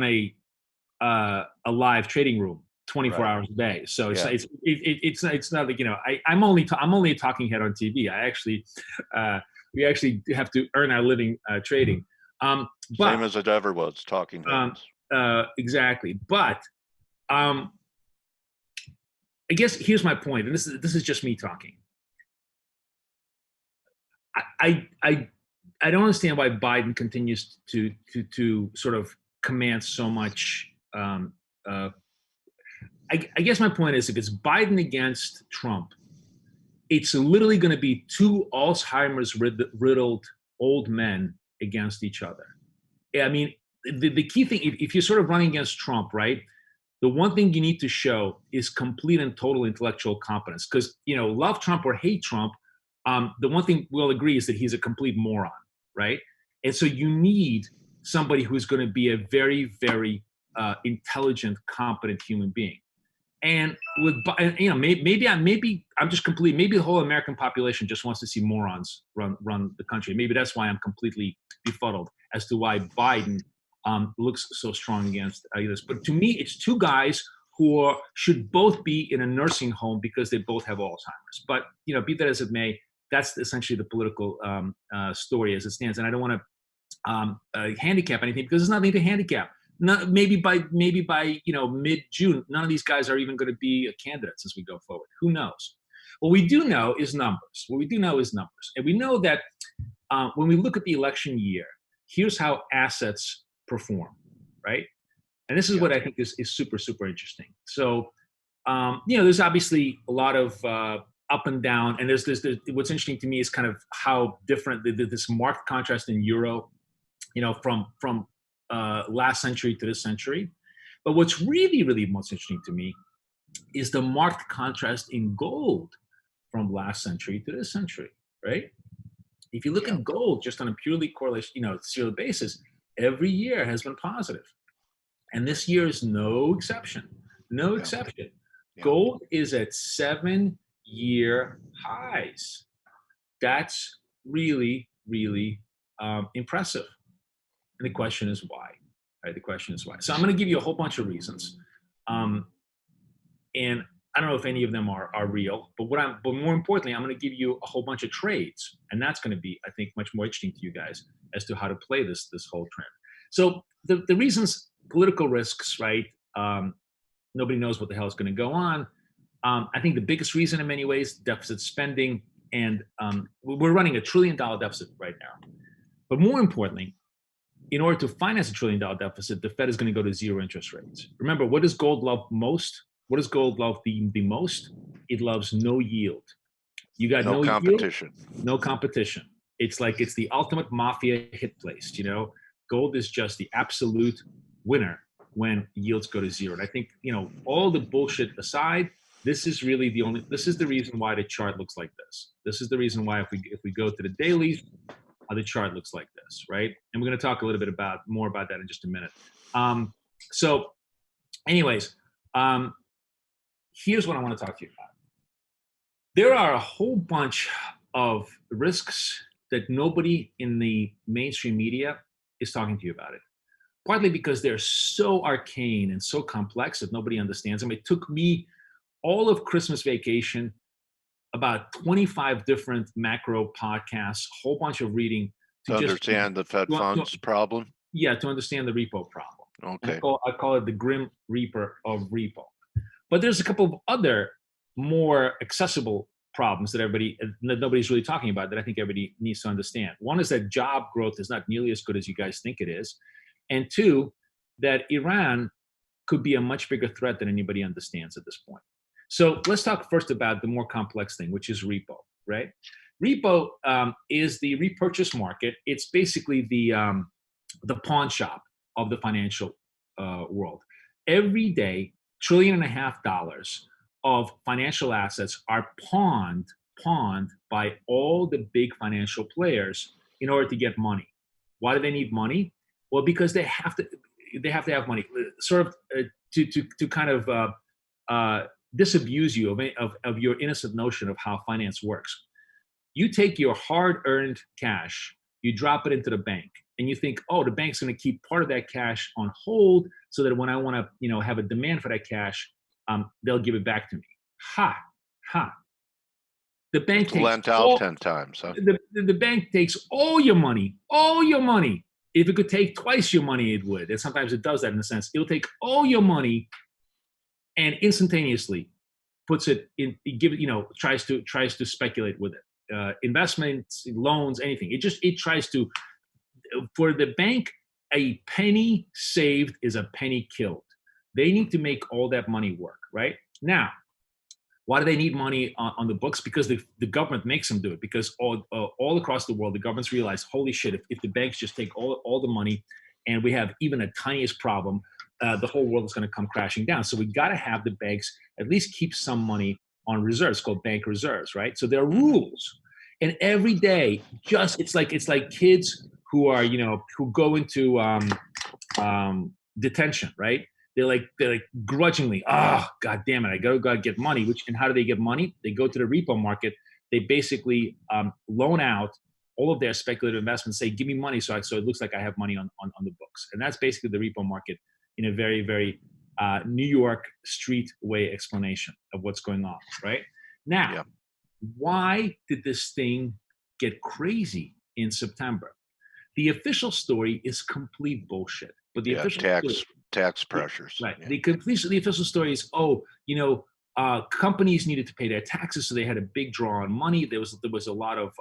a live trading room 24 hours a day. So it's not like I'm only a talking head on TV. We actually have to earn our living trading. Same as it ever was, talking heads. Exactly. But I guess here's my point, and this is just me talking. I don't understand why Biden continues to sort of command so much. I guess my point is, if it's Biden against Trump, it's literally going to be 2 Alzheimer's riddled old men against each other. I mean, the key thing, if you're sort of running against Trump, right? The one thing you need to show is complete and total intellectual competence. Because, love Trump or hate Trump, the one thing we'll agree is that he's a complete moron, right? And so you need somebody who's going to be a very, very intelligent, competent human being. And with, maybe I'm just completely, maybe the whole American population just wants to see morons run the country. Maybe that's why I'm completely befuddled as to why Biden looks so strong against this. But to me, it's 2 guys who should both be in a nursing home because they both have Alzheimer's. But, be that as it may, that's essentially the political story as it stands. And I don't want to handicap anything because there's nothing to handicap. Maybe by mid-June, none of these guys are even going to be candidates as we go forward. Who knows? What we do know is numbers. And we know that when we look at the election year, here's how assets perform, right? And this is what I think is super, super interesting. So there's obviously a lot of up and down, and there's what's interesting to me is kind of how different this marked contrast in euro, from last century to this century. But what's really, really most interesting to me is the marked contrast in gold from last century to this century, right? If you look at gold just on a purely correlation, serial basis, every year has been positive. And this year is no exception. No exception. Yeah. Gold is at 7-year highs. That's really, really impressive. And the question is why? Right? The question is why. So I'm going to give you a whole bunch of reasons. And I don't know if any of them are real, but more importantly, I'm going to give you a whole bunch of trades, and that's going to be, I think, much more interesting to you guys as to how to play this whole trend. So the reasons, political risks, right? Nobody knows what the hell is going to go on. I think the biggest reason, in many ways, deficit spending, and we're running $1 trillion deficit right now. But more importantly, in order to finance $1 trillion deficit, the Fed is going to go to zero interest rates. Remember, what does gold love most? What does gold love the most? It loves no yield. You got no competition. Yield, no competition. It's the ultimate mafia hit place. Gold is just the absolute winner when yields go to zero. And I think, all the bullshit aside, this is really this is the reason why the chart looks like this. This is the reason why if we go to the dailies, the chart looks like this, right? And we're going to talk a little bit more about that in just a minute. So anyways, here's what I want to talk to you about. There are a whole bunch of risks that nobody in the mainstream media is talking to you about it. Partly because they're so arcane and so complex that nobody understands them. It took me all of Christmas vacation, about 25 different macro podcasts, a whole bunch of reading to understand the Fed funds problem. Yeah, to understand the repo problem. Okay. I call it the grim reaper of repo. But there's a couple of other more accessible problems that nobody's really talking about that I think everybody needs to understand. One is that job growth is not nearly as good as you guys think it is. And two, that Iran could be a much bigger threat than anybody understands at this point. So let's talk first about the more complex thing, which is repo, right? Repo is the repurchase market. It's basically the pawn shop of the financial world. Every day, $1.5 trillion of financial assets are pawned by all the big financial players in order to get money. Why do they need money? Well, because they have to have money, sort of to kind of disabuse you of your innocent notion of how finance works. You take your hard-earned cash, you drop it into the bank, and you think, oh, the bank's going to keep part of that cash on hold so that when I want to, have a demand for that cash, they'll give it back to me. Ha. The bank takes lent out 10 times. Huh? The bank takes all your money. If it could take twice your money, it would. And sometimes it does that in a sense. It'll take all your money and instantaneously puts it in, tries to speculate with it. Investments, loans, anything. It tries to, for the bank, a penny saved is a penny killed. They need to make all that money work, right? Now, why do they need money on the books? Because the government makes them do it. Because all across the world, the governments realize, holy shit, if the banks just take all the money and we have even a tiniest problem, the whole world is going to come crashing down. So we got to have the banks at least keep some money on reserves, called bank reserves, right? So there are rules. And every day, it's like kids who are, who go into detention, right? They're like grudgingly, God damn it, I gotta get money. And how do they get money? They go to the repo market. They basically loan out all of their speculative investments, say, give me money so it looks like I have money on the books. And that's basically the repo market in a very, very New York street way explanation of what's going on, right? Now, why did this thing get crazy in September? The official story is complete bullshit. But the official tax pressures. Right. Yeah. The official story is, companies needed to pay their taxes, so they had a big draw on money. There was a lot of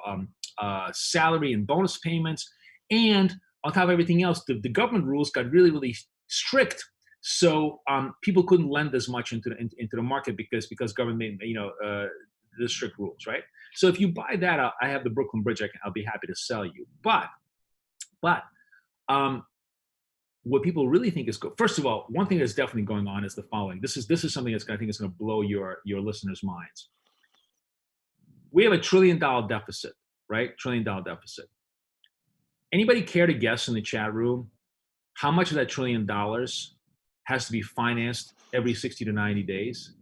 salary and bonus payments, and on top of everything else, the government rules got really, really strict. So people couldn't lend as much into the market because government, the strict rules, right? So if you buy that, I have the Brooklyn Bridge. I'll be happy to sell you. But what people really think is good. First of all, one thing that's definitely going on is the following. This is something that's I think is going to blow your listeners' minds. We have a $1 trillion deficit, right? $1 trillion deficit. Anybody care to guess in the chat room how much of that $1 trillion has to be financed every 60 to 90 days?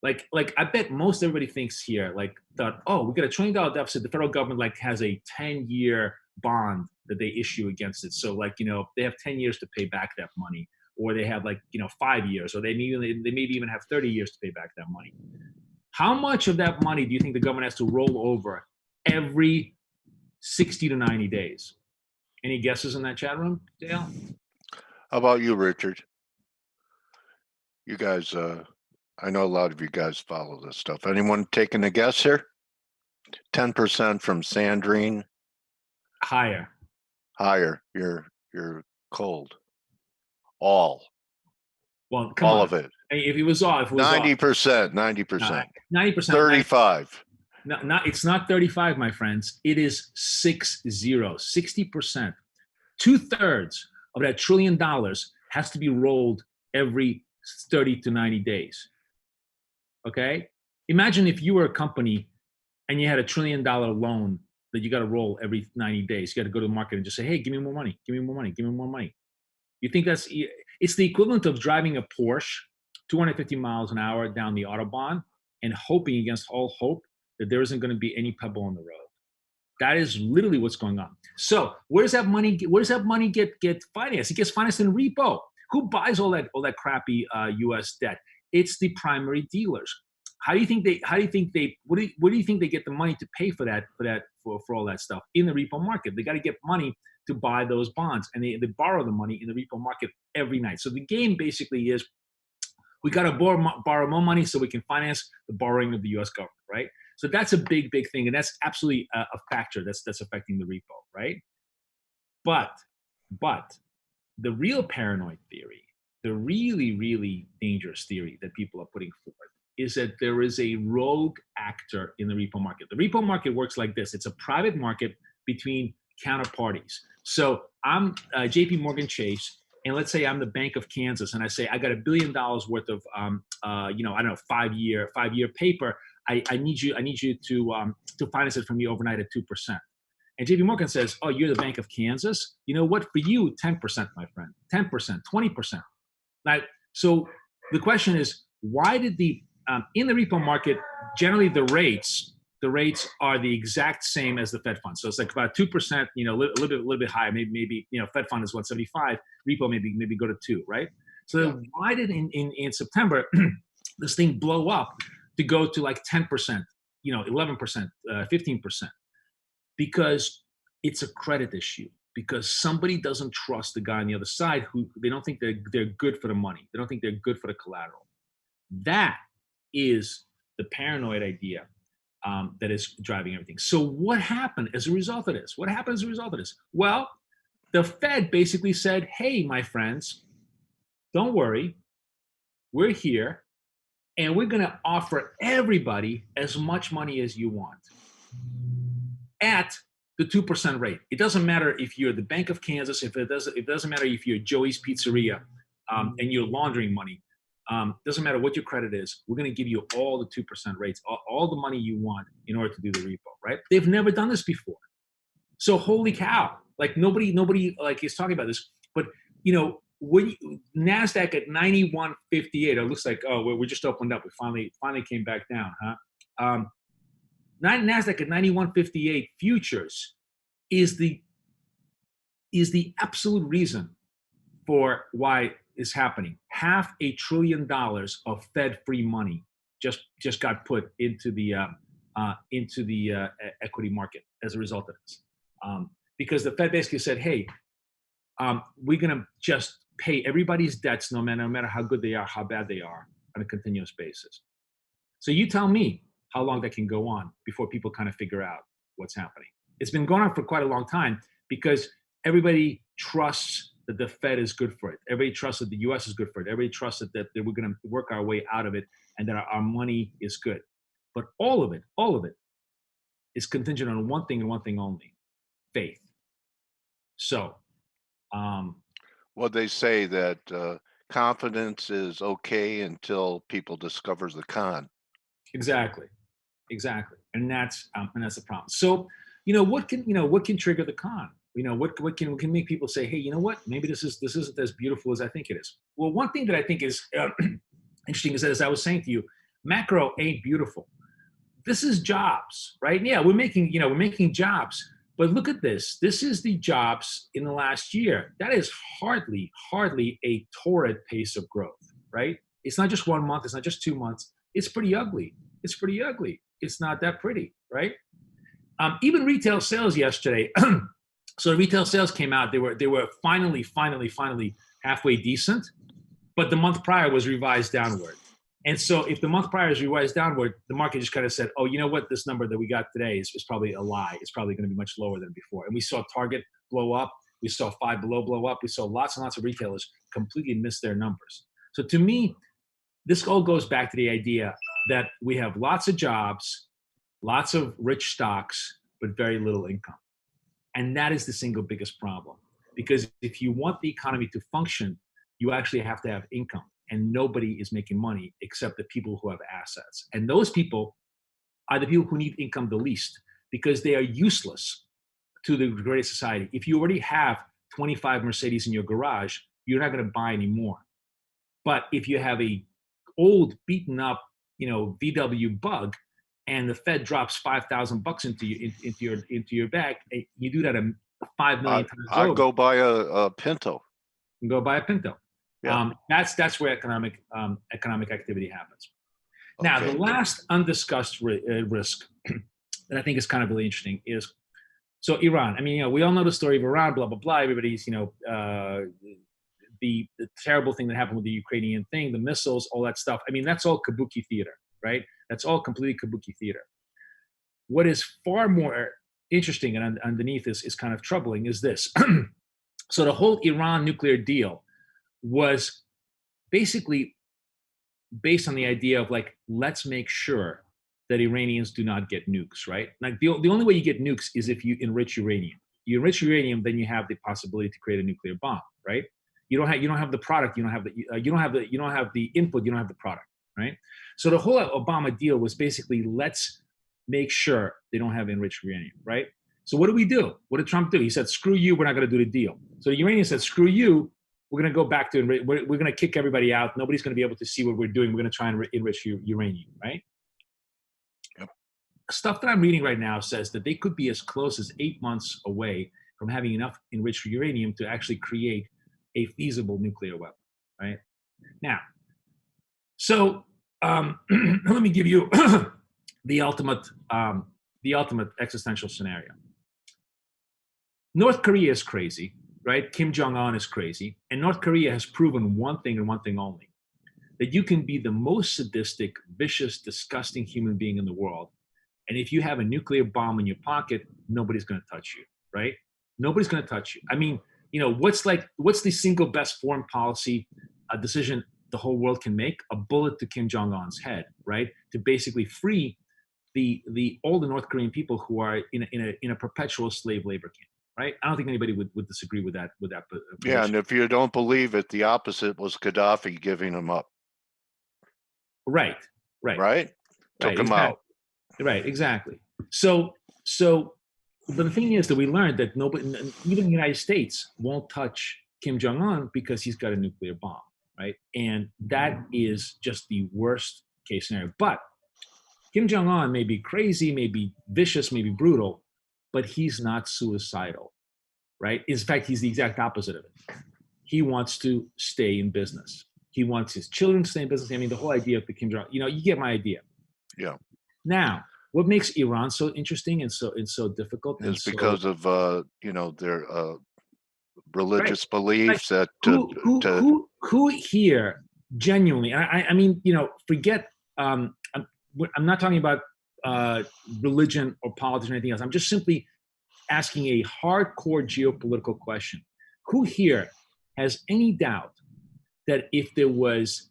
Like I bet most everybody thinks here, that, oh, we got a $1 trillion deficit. The federal government have a 10-year bond that they issue against it. So they have 10 years to pay back that money, or they have 5 years, or they maybe even have 30 years to pay back that money. How much of that money do you think the government has to roll over every 60 to 90 days? Any guesses in that chat room, Dale? How about you, Richard? You guys, I know a lot of you guys follow this stuff. Anyone taking a guess here? 10% from Sandrine. Higher. Higher. You're cold. All. Well, come all on. Of it. If it was off, 90%. 90%. 90%. 35. No, it's not 35, my friends. It is 60%. 2/3 of that $1 trillion has to be rolled every 30 to 90 days. Okay? Imagine if you were a company and you had a $1 trillion loan that you got to roll every 90 days. You got to go to the market and just say, hey, give me more money. Give me more money. Give me more money. You think it's the equivalent of driving a Porsche 250 miles an hour down the Autobahn and hoping against all hope that there isn't going to be any pebble on the road. That is literally what's going on. So where does that money get financed? It gets financed in repo. Who buys all that crappy U.S. debt? It's the primary dealers. What do you think they get the money to pay for all that stuff? In the repo market. They got to get money to buy those bonds, and they borrow the money in the repo market every night. So the game basically is, we got to borrow more money so we can finance the borrowing of the U.S. government, right? So that's a big thing, and that's absolutely a factor that's affecting the repo, right? But the real paranoid theory, the really, really dangerous theory that people are putting forth, is that there is a rogue actor in the repo market. The repo market works like this. It's a private market between counterparties. So I'm JP Morgan Chase, and let's say I'm the Bank of Kansas, and I say I got $1 billion worth of I don't know, 5-year paper. I need you to finance it for me overnight at 2%. And JP Morgan says, oh, you're the Bank of Kansas? You know what? For you, 10%, my friend, 10%, 20%. Now, so the question is, why did in the repo market, generally the rates are the exact same as the Fed fund. So it's like about 2%, a little bit higher. Maybe Fed fund is 175, repo maybe go to 2, right? So why did in September this thing blow up to go to like 10%, 11%, 15%? Because it's a credit issue. Because somebody doesn't trust the guy on the other side who they don't think they're good for the money. They don't think they're good for the collateral. That is the paranoid idea that is driving everything. So what happened as a result of this? Well, the Fed basically said, hey, my friends, don't worry. We're here, and we're going to offer everybody as much money as you want at the 2% rate. It doesn't matter if you're the Bank of Kansas, it doesn't matter if you're Joey's Pizzeria and you're laundering money. Doesn't matter what your credit is. We're going to give you all the 2% rates, all the money you want in order to do the repo, right? They've never done this before. So holy cow, like nobody like is talking about this. But when NASDAQ at 91.58, it looks like, oh, we just opened up. We finally came back down, huh? NASDAQ at 91.58 futures is the absolute reason for why is happening. $500 billion of Fed-free money just got put into the equity market as a result of this, because the Fed basically said, "Hey, we're gonna just pay everybody's debts, no matter how good they are, how bad they are, on a continuous basis." So you tell me how long that can go on before people kind of figure out what's happening. It's been going on for quite a long time because everybody trusts that the Fed is good for it. Everybody trusts that the U.S. is good for it. Everybody trusts that we're going to work our way out of it and that our money is good. But all of it is contingent on one thing and one thing only: faith. So, well, they say that confidence is okay until people discovers the con. exactly, and that's the problem. So, what can trigger the con? What can make people say, hey, you know what? Maybe this isn't as beautiful as I think it is. Well, one thing that I think is interesting is that, as I was saying to you, macro ain't beautiful. This is jobs, right? Yeah, we're making jobs, but look at this. This is the jobs in the last year. That is hardly a torrid pace of growth, right? It's not just 1 month. It's not just 2 months. It's pretty ugly. It's not that pretty, right? Even retail sales yesterday. So the retail sales came out. They were finally halfway decent, but the month prior was revised downward. And so if the month prior is revised downward, the market just kind of said, oh, you know what? This number that we got today is probably a lie. It's probably going to be much lower than before. And we saw Target blow up. We saw Five Below blow up. We saw lots and lots of retailers completely miss their numbers. So to me, this all goes back to the idea that we have lots of jobs, lots of rich stocks, but very little income. And that is the single biggest problem. Because if you want the economy to function, you actually have to have income. And nobody is making money except the people who have assets. And those people are the people who need income the least, because they are useless to the greater society. If you already have 25 Mercedes in your garage, you're not going to buy any more. But if you have a old, beaten up, VW Bug, and the Fed drops $5,000 into your bag, you do that 5 million times over. I'd go buy a Pinto. You go buy a Pinto. Yeah. That's where economic activity happens. Now, Okay. the last undiscussed risk that I think is kind of really interesting is, so Iran. I mean, we all know the story of Iran, blah, blah, blah. Everybody's, the terrible thing that happened with the Ukrainian thing, the missiles, all that stuff. I mean, that's all kabuki theater, right? That's all completely kabuki theater. What is far more interesting and underneath is kind of troubling is this. So the whole Iran nuclear deal was basically based on the idea of like, let's make sure that Iranians do not get nukes, right? Like the only way you get nukes is if you enrich uranium. You enrich uranium, then you have the possibility to create a nuclear bomb, right? You don't have the product, you don't have the input, you don't have the product, right? So the whole Obama deal was basically, let's make sure they don't have enriched uranium, right? So what do? What did Trump do? He said, screw you, we're not going to do the deal. So the Iranians said, screw you, we're going to go back to, we're going to kick everybody out. Nobody's going to be able to see what we're doing. We're going to try and enrich uranium, right? Yep. Stuff that I'm reading right now says that they could be as close as 8 months away from having enough enriched uranium to actually create a feasible nuclear weapon, right? Now, so let me give you the ultimate existential scenario. North Korea is crazy, right? Kim Jong-un is crazy. And North Korea has proven one thing and one thing only, that you can be the most sadistic, vicious, disgusting human being in the world. And if you have a nuclear bomb in your pocket, nobody's going to touch you, right? Nobody's going to touch you. I mean, what's the single best foreign policy decision the whole world can make? A bullet to Kim Jong-un's head, right? To basically free all the North Korean people who are in a perpetual slave labor camp. Right? I don't think anybody would disagree with that. Yeah, and if you don't believe it, the opposite was Gaddafi giving him up. Right. Took him out. Right, exactly. So, but the thing is that we learned that nobody, even the United States, won't touch Kim Jong-un because he's got a nuclear bomb, right? And that is just the worst case scenario. But Kim Jong-un may be crazy, may be vicious, may be brutal, but he's not suicidal, right? In fact, he's the exact opposite of it. He wants to stay in business. He wants his children to stay in business. I mean, the whole idea of the Kim Jong, you get my idea. Yeah. Now, what makes Iran so interesting and so difficult is because of their religious right. beliefs right. that who here genuinely, I mean, forget. I'm not talking about religion or politics or anything else. I'm just simply asking a hardcore geopolitical question. Who here has any doubt that if there was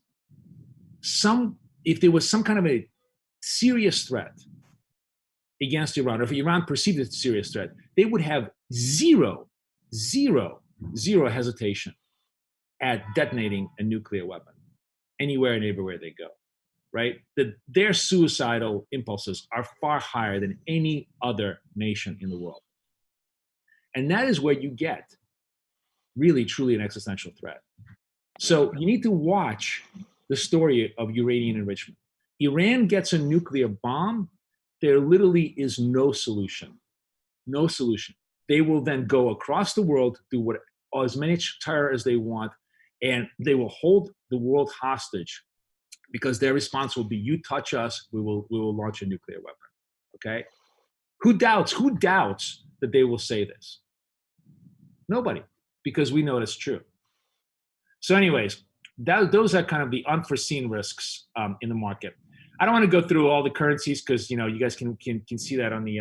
some kind of a serious threat against Iran, or if Iran perceived as a serious threat, they would have zero hesitation at detonating a nuclear weapon anywhere and everywhere they go, right? Their suicidal impulses are far higher than any other nation in the world. And that is where you get really, truly an existential threat. So you need to watch the story of uranium enrichment. Iran gets a nuclear bomb, there literally is no solution. No solution. They will then go across the world, do as many terror as they want, and they will hold the world hostage because their response will be, you touch us, we will launch a nuclear weapon. Okay? Who doubts that they will say this? Nobody, because we know it's true. So anyways, those are kind of the unforeseen risks in the market. I don't want to go through all the currencies because you guys can see that on the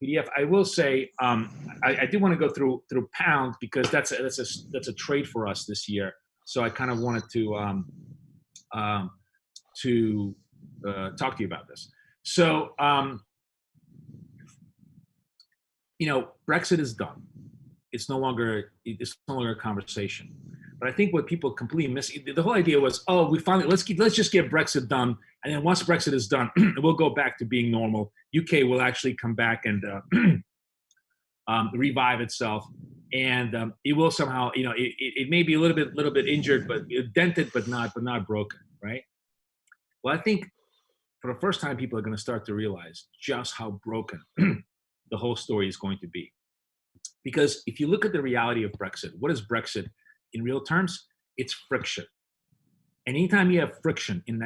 PDF. I will say I do want to go through pound because that's a trade for us this year. So I kind of wanted to talk to you about this. So Brexit is done. It's no longer a conversation. But I think what people completely miss, the whole idea was, we finally, let's just get Brexit done. And then once Brexit is done, we'll go back to being normal. UK will actually come back and revive itself. And it will somehow, it may be a little bit injured, but dented, but not broken, right? Well, I think for the first time, people are going to start to realize just how broken the whole story is going to be. Because if you look at the reality of Brexit, what is Brexit? In real terms, it's friction. And anytime you have friction in an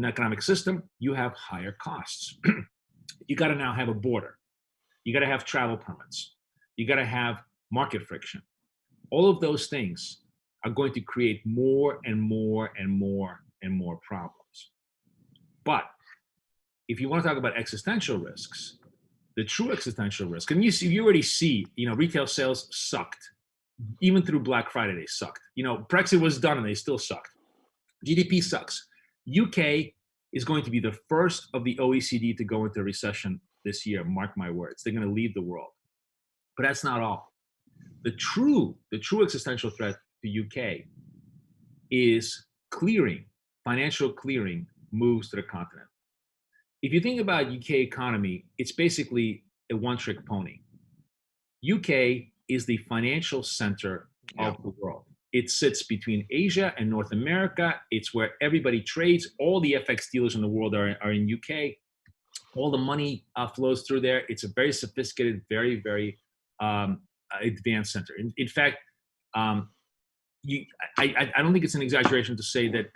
economic system, you have higher costs. You got to now have a border. You got to have travel permits. You got to have market friction. All of those things are going to create more and more and more and more problems. But if you want to talk about existential risks, the true existential risk, and you already see, retail sales sucked. Even through Black Friday, they sucked. Brexit was done and they still sucked. GDP sucks. UK is going to be the first of the OECD to go into a recession this year. Mark my words. They're going to leave the world. But that's not all. The true existential threat to UK is clearing, financial clearing moves to the continent. If you think about UK economy, it's basically a one-trick pony. UK is the financial center of the world. It sits between Asia and North America. It's where everybody trades. All the FX dealers in the world are in UK. All the money flows through there. It's a very sophisticated, very, very advanced center. In fact, I don't think it's an exaggeration to say that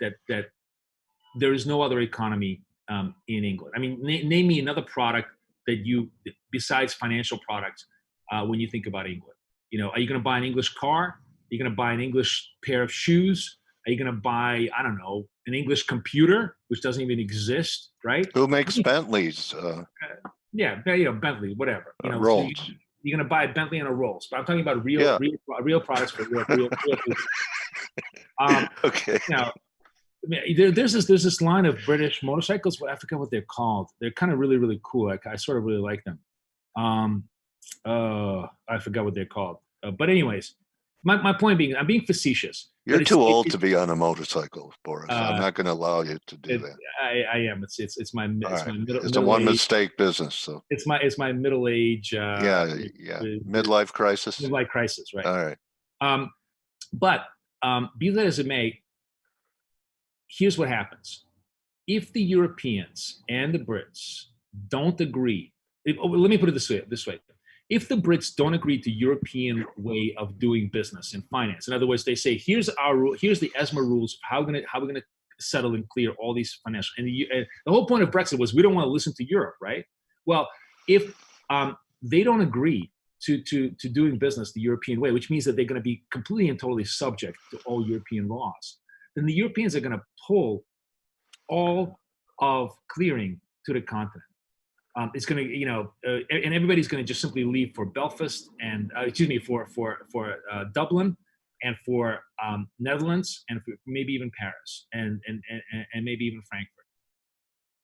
there is no other economy in England. I mean, name me another product that besides financial products, when you think about England. Are you going to buy an English car? Are you going to buy an English pair of shoes? Are you going to buy, I don't know, an English computer, which doesn't even exist, right? Who makes Bentleys? Bentley, whatever. Rolls. So you're going to buy a Bentley and a Rolls, but I'm talking about real products for real people. Okay. There's this line of British motorcycles, but I forget what they're called. They're kind of really, really cool. I sort of really like them. I forgot what they're called. But anyways, my point being, I'm being facetious. You're too old to be on a motorcycle, Boris. I'm not going to allow you to do that. I am. It's my middle. It's a one mistake business. So it's my middle age. Midlife crisis. Midlife crisis, right? All right. But be that as it may, here's what happens: if the Europeans and the Brits don't agree, let me put it this way. If the Brits don't agree to European way of doing business and finance, in other words, they say, here's our rule, here's the ESMA rules of how we're going to settle and clear all these financial. And the whole point of Brexit was we don't want to listen to Europe, right? Well, if they don't agree to doing business the European way, which means that they're going to be completely and totally subject to all European laws, then the Europeans are going to pull all of clearing to the continent. It's going to, and everybody's going to just simply leave for Belfast and for Dublin and for Netherlands and for maybe even Paris and maybe even Frankfurt.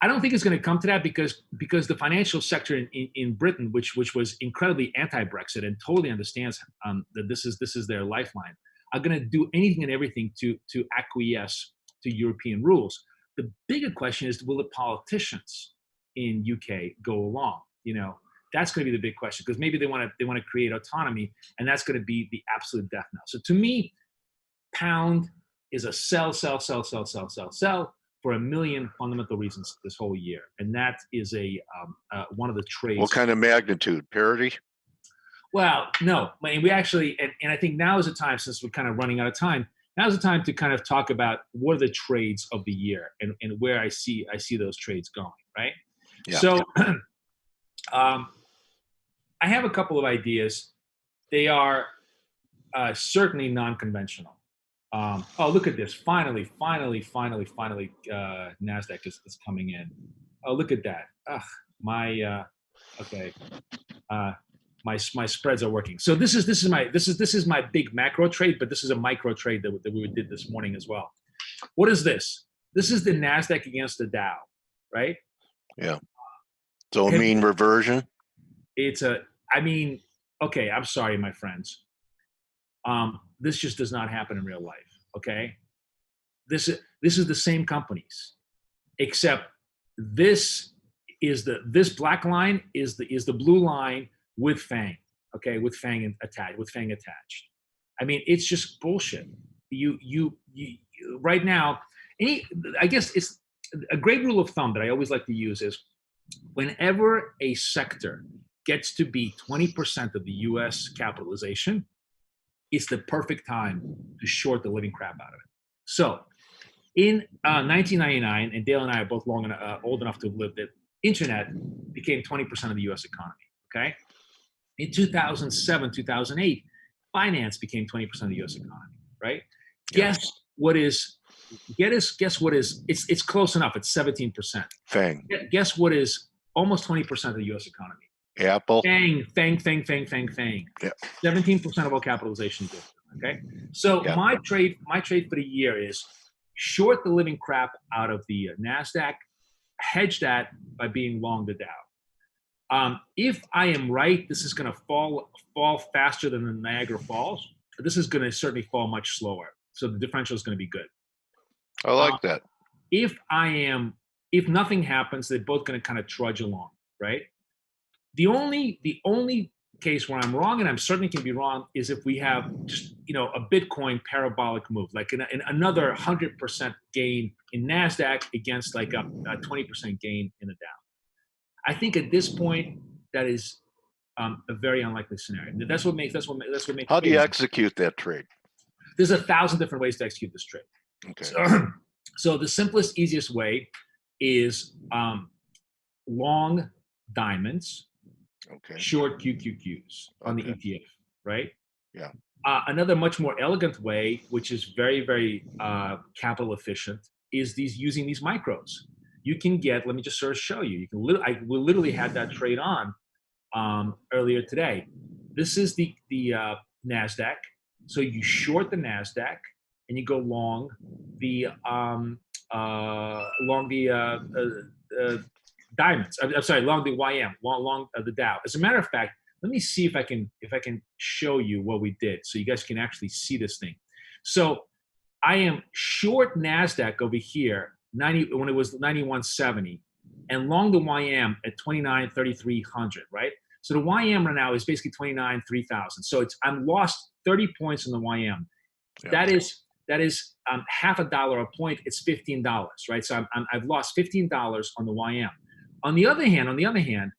I don't think it's going to come to that because the financial sector in Britain, which was incredibly anti-Brexit and totally understands that this is their lifeline, are going to do anything and everything to acquiesce to European rules. The bigger question is, will the politicians in UK go along? That's going to be the big question, because maybe they want to create autonomy, and that's going to be the absolute death knell. So to me, pound is a sell for a million fundamental reasons this whole year, and that is one of the trades. What kind of magnitude? Parity? Well, no. I mean, we actually, and I think now is the time, since we're kind of running out of time, now is the time to kind of talk about what are the trades of the year and where I see those trades going, right? Yeah. So I have a couple of ideas. They are certainly non-conventional. Oh, look at this. Finally, NASDAQ is coming in. Oh, look at that. Okay. My spreads are working. So this is my big macro trade, but this is a micro trade that we did this morning as well. What is this? This is the NASDAQ against the Dow, right? Yeah. So a mean reversion? Okay, I'm sorry, my friends. This just does not happen in real life. Okay, this is the same companies, except this black line is the blue line with FANG. Okay, with FANG attached. I mean, it's just bullshit. You right now. I guess it's a great rule of thumb that I always like to use is whenever a sector gets to be 20% of the U.S. capitalization, it's the perfect time to short the living crap out of it. So in 1999, and Dale and I are both old enough to have lived it, internet became 20% of the U.S. economy, okay? In 2007, 2008, finance became 20% of the U.S. economy, right? Yeah. Guess what is, it's close enough, it's 17%. FANG. Guess what is almost 20% of the U.S. economy? Apple. FANG. Yeah. 17% of all capitalization. Okay. So Yeah. my trade for the year is short the living crap out of the NASDAQ, hedge that by being long the Dow. If I am right, this is going to fall faster than the Niagara Falls. This is going to certainly fall much slower. So the differential is going to be good. I like that. If nothing happens, they're both going to kind of trudge along, right? The only case where I'm wrong, and I'm certainly can be wrong, is if we have just a Bitcoin parabolic move, like another 100% gain in NASDAQ against like a 20% gain in the Dow. I think at this point that is a very unlikely scenario. That's what makes. How do you execute that trade? There's 1,000 different ways to execute this trade. Okay. So the simplest, easiest way is long diamonds. Okay. Short QQQs on the ETF, right? Yeah. Another much more elegant way, which is very, very capital efficient, is using these micros. You can get. Let me just sort of show you. I literally had that trade on earlier today. This is the NASDAQ. So you short the NASDAQ and you go long the diamonds. I'm sorry, long the YM, long the Dow. As a matter of fact, let me see if I can show you what we did, so you guys can actually see this thing. So I am short NASDAQ over here, when it was 9170, and long the YM at 29,300, right? So the YM right now is basically 29,300. So I'm lost 30 points in the YM. Yeah. That is half a dollar a point. It's $15, right? So I've lost $15 on the YM. On the other hand,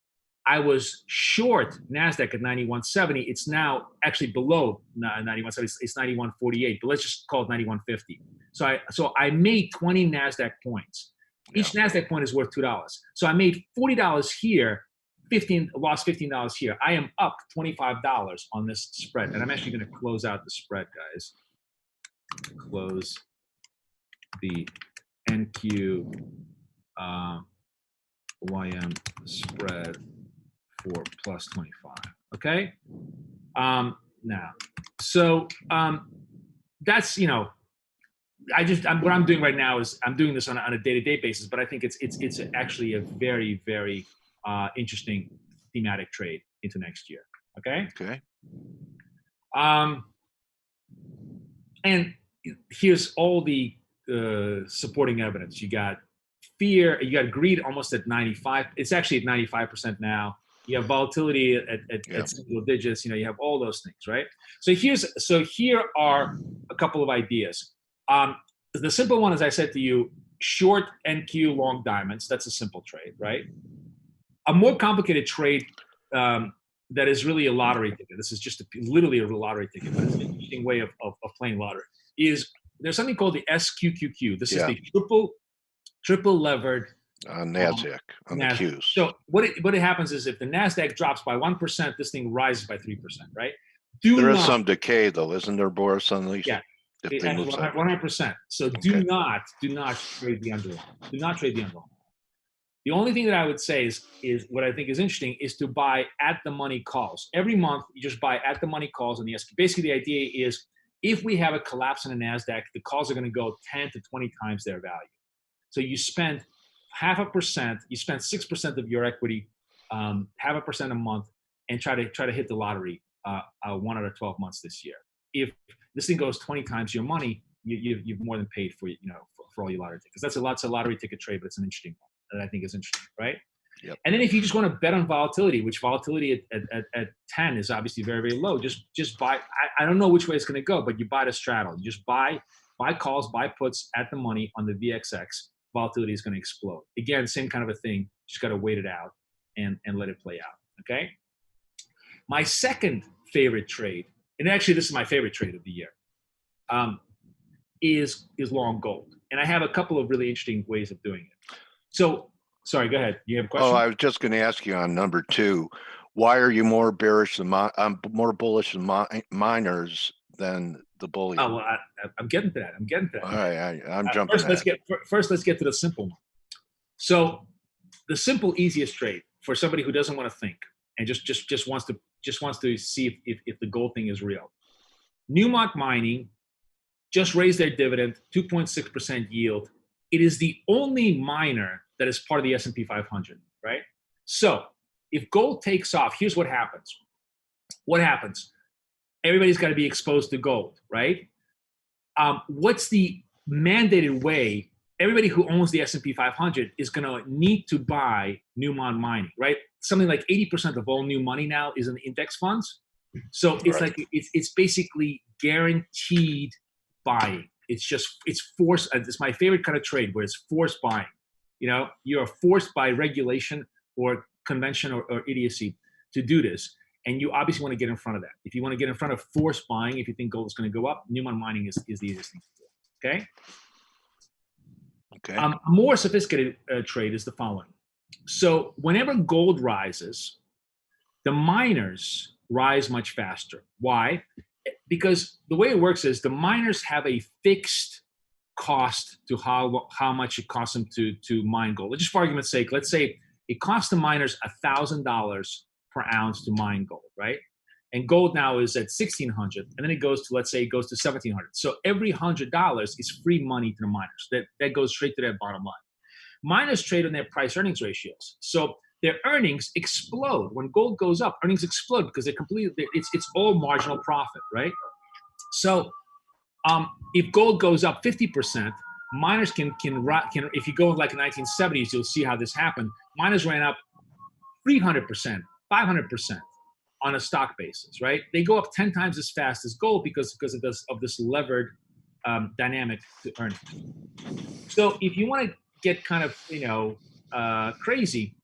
I was short NASDAQ at 9170. It's now actually below 9170. It's 9148, but let's just call it 9150. So I made 20 NASDAQ points. Each NASDAQ point is worth $2. So I made $40 here, lost $15 here. I am up $25 on this spread, and I'm actually going to close out the spread, guys. Close the NQ YM spread for plus 25. Okay. Now, so that's, you know, what I'm doing right now is I'm doing this on a day-to-day basis, but I think it's actually a very, very interesting thematic trade into next year. Okay. Okay. And here's all the supporting evidence. You got fear, you got greed almost at 95. It's actually at 95% now. You have volatility at single digits. You know, you have all those things, right? So here are a couple of ideas. The simple one, as I said to you, short NQ, long diamonds. That's a simple trade, right? A more complicated trade that is really a lottery ticket. This is just literally a lottery ticket, but it's an interesting way of playing lottery. There's something called the SQQQ. This is the triple levered NASDAQ on the Qs. So what happens is if the NASDAQ drops by 1%, this thing rises by 3%, right? There is some decay though, isn't there, Boris, on these? Yeah. If they move 100%. So do not trade the underlying. Do not trade the underlying. The only thing that I would say is what I think is interesting is to buy at the money calls. Every month, you just buy at the money calls on the S&P. Basically, the idea is if we have a collapse in the NASDAQ, the calls are going to go 10 to 20 times their value. So you spend 0.5%, you spend 6% of your equity, 0.5% a month, and try to hit the lottery 1 out of 12 months this year. If this thing goes 20 times your money, you've more than paid for for all your lottery tickets. That's a lottery ticket trade, but it's an interesting one that I think is interesting, right? Yep. And then if you just want to bet on volatility, which volatility at 10 is obviously very, very low, just buy. I don't know which way it's going to go, but you buy to straddle. You just buy calls, buy puts at the money on the VXX. Volatility is going to explode. Again, same kind of a thing. Just got to wait it out and let it play out. Okay. My second favorite trade, and actually this is my favorite trade of the year, is long gold. And I have a couple of really interesting ways of doing it. So, sorry, go ahead. You have a question? Oh, I was just going to ask you on number 2, why are you more bearish than more bullish than miners than the bullion? Oh, well, I'm getting to that. All right, I'm jumping. First, let's get to the simple one. So, the simple, easiest trade for somebody who doesn't want to think and just wants to see if the gold thing is real. Newmont Mining just raised their dividend, 2.6% yield. It is the only miner that is part of the S&P 500, right? So if gold takes off, here's what happens. What happens? Everybody's got to be exposed to gold, right? What's the mandated way? Everybody who owns the S&P 500 is going to need to buy Newmont Mining, right? Something like 80% of all new money now is in index funds. So it's like it's basically guaranteed buying. It's forced. It's my favorite kind of trade where it's forced buying. You know, you're forced by regulation or convention or idiocy to do this. And you obviously want to get in front of that. If you want to get in front of forced buying, if you think gold is going to go up, Newmont Mining is the easiest thing to do. Okay? Okay. A more sophisticated trade is the following. So whenever gold rises, the miners rise much faster. Why? Because the way it works is the miners have a fixed cost to how much it costs them to mine gold. Just for argument's sake, let's say it costs the miners $1,000 per ounce to mine gold, right? And gold now is at $1,600, and then it goes to, let's say, it goes to $1,700. So every $100 is free money to the miners. That goes straight to their bottom line. Miners trade on their price earnings ratios. So their earnings explode. When gold goes up, earnings explode because it's all marginal profit, right? So if gold goes up 50%, miners can if you go like the 1970s, you'll see how this happened. Miners ran up 300%, 500% on a stock basis, right? They go up 10 times as fast as gold because of this levered dynamic to earnings. So if you want to get kind of crazy,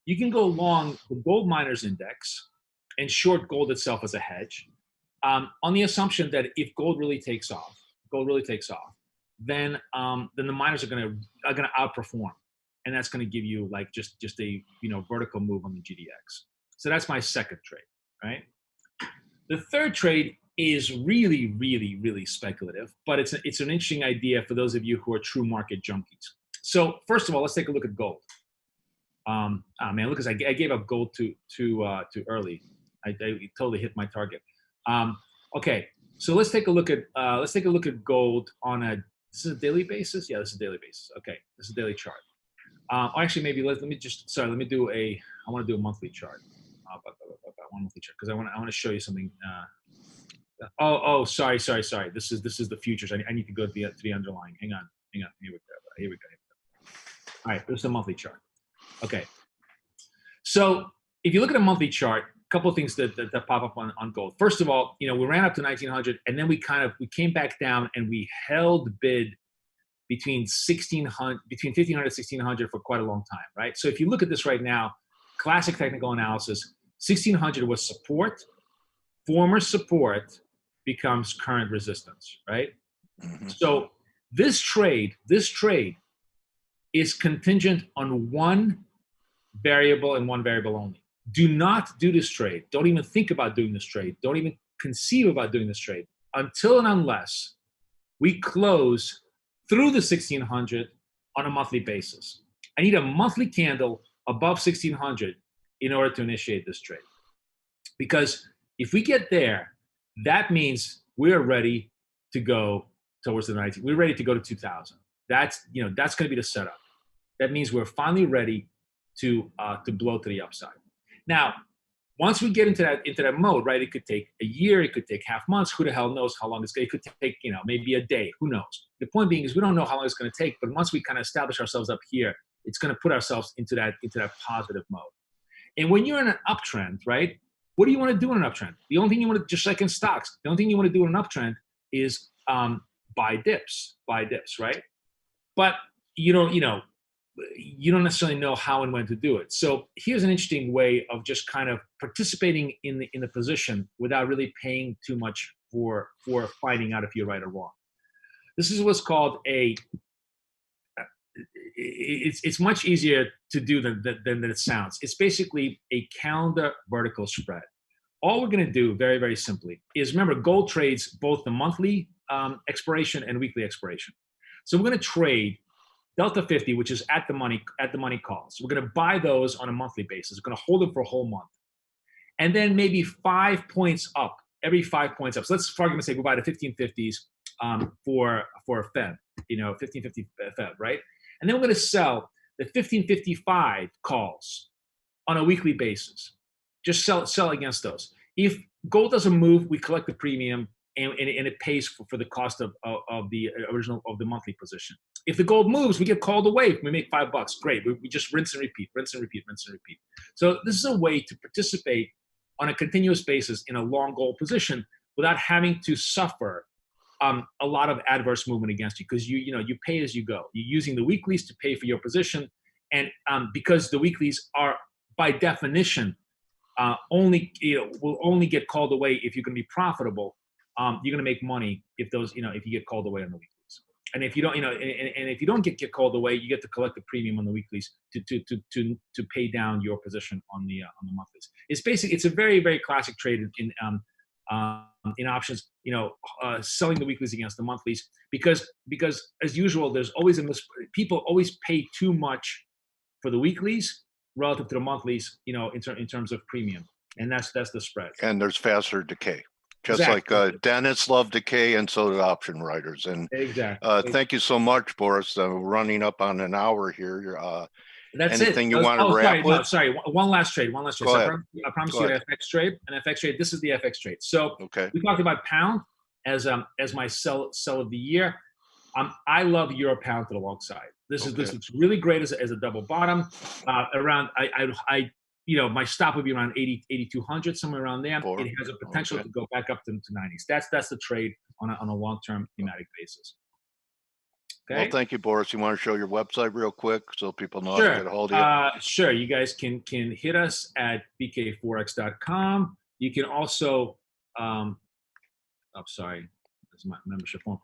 you can go long the gold miners index and short gold itself as a hedge, on the assumption that if gold really takes off, then the miners are going to outperform, and that's going to give you like just a vertical move on the GDX. So that's my second trade, right? The third trade is really, really, really speculative, but it's an interesting idea for those of you who are true market junkies. So first of all, let's take a look at gold. Man, Lucas, I gave up gold too early. I totally hit my target. Okay, so let's take a look at gold on a, this is a daily basis. Yeah, this is a daily basis. Okay, this is a daily chart. Actually, maybe let me do I want to do a monthly chart. One monthly chart because I want to show you something. Sorry. This is the futures. I need to go to the underlying. Hang on. Here we go. All right, this is a monthly chart. Okay. So if you look at a monthly chart, a couple of things that pop up on gold. First of all, we ran up to 1900 and then we came back down and we held bid between 1500 and 1600 for quite a long time, right? So if you look at this right now, classic technical analysis, 1600 was support, former support becomes current resistance, right? Mhm. So this trade is contingent on one variable and one variable only. Do not do this trade. Don't even think about doing this trade. Don't even conceive about doing this trade until and unless we close through the 1600 on a monthly basis. I need a monthly candle above 1600 in order to initiate this trade. Because if we get there, that means we're ready to go towards the 19. We're ready to go to 2000. That's going to be the setup. That means we're finally ready to blow to the upside. Now, once we get into that mode, right? It could take a year, it could take half months. Who the hell knows how long it's going to take? It could take, maybe a day. Who knows? The point being is we don't know how long it's going to take. But once we kind of establish ourselves up here, it's going to put ourselves into that positive mode. And when you're in an uptrend, right? What do you want to do in an uptrend? The only thing you want to, just like in stocks, the only thing you want to do in an uptrend is buy dips, right? But you don't necessarily know how and when to do it. So here's an interesting way of just kind of participating in the position without really paying too much for finding out if you're right or wrong. This is what's called it's much easier to do than it sounds. It's basically a calendar vertical spread. All we're going to do very, very simply is, remember, gold trades both the monthly expiration and weekly expiration. So we're going to trade Delta 50, which is at the money calls. We're going to buy those on a monthly basis. We're going to hold them for a whole month. And then maybe 5 points up, every 5 points up. So let's, for argument's sake, we buy the 1550s for a Feb, 1550 Feb, right? And then we're going to sell the 1555 calls on a weekly basis. Just sell against those. If gold doesn't move, we collect the premium and it pays for the cost of the original of the monthly position. If the gold moves, we get called away. We make $5. Great. We just rinse and repeat. So this is a way to participate on a continuous basis in a long gold position without having to suffer a lot of adverse movement against you, because you pay as you go. You're using the weeklies to pay for your position, and because the weeklies are by definition will only get called away if you're going to be profitable. You're going to make money if you get called away on the weeklies. And if you don't, and if you don't get called away, you get to collect the premium on the weeklies to pay down your position on the monthlies. It's a very, very classic trade in options. Selling the weeklies against the monthlies because as usual, there's always people always pay too much for the weeklies relative to the monthlies. In terms of premium, and that's the spread. And there's faster decay. Just Exactly. like dentists love decay, and so do option writers. And Exactly. thank you so much, Boris. We're running up on an hour here. That's anything it. you want to wrap with? Sorry. One last trade. Go So ahead. I promise Go you ahead. an FX trade. This is the FX trade. So Okay. we talked about pound as my sell of the year. I love euro pound to the long side. This looks really great as a double bottom. Around my stop would be around 8,200, somewhere around there. It has a potential to go back up to 90s. That's the trade on a long-term thematic basis. Okay. Well, thank you, Boris. You want to show your website real quick so people know how to get a hold of you? Sure. You guys can hit us at bkforex.com. You can also, sorry, that's my membership form.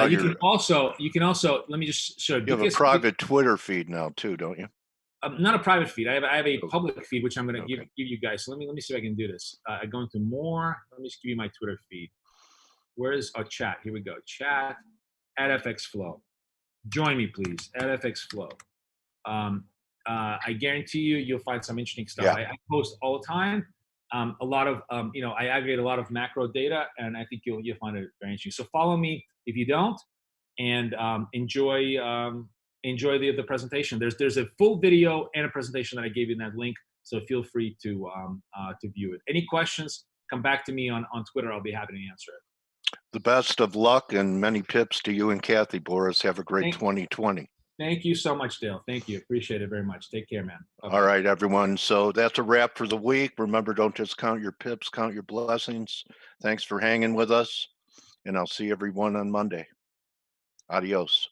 You can also. Let me just show. You have a private Twitter feed now too, don't you? Not a private feed. I have a public feed, which I'm going to give you guys. So let me see if I can do this. I go into more. Let me just give you my Twitter feed. Where is our chat? Here we go. Chat at FX Flow. Join me, please, at FX Flow. I guarantee you'll find some interesting stuff. Yeah. I post all the time. A lot of I aggregate a lot of macro data, and I think you'll find it very interesting. So follow me if you don't, and enjoy the presentation. There's a full video and a presentation that I gave you in that link, so feel free to view it. Any questions? Come back to me on Twitter. I'll be happy to answer it. The best of luck and many pips to you and Kathy, Boris. Have a great 2020. Thank you so much, Dale. Thank you. Appreciate it very much. Take care, man. Bye-bye. All right, everyone. So that's a wrap for the week. Remember, don't just count your pips, count your blessings. Thanks for hanging with us, and I'll see everyone on Monday. Adios.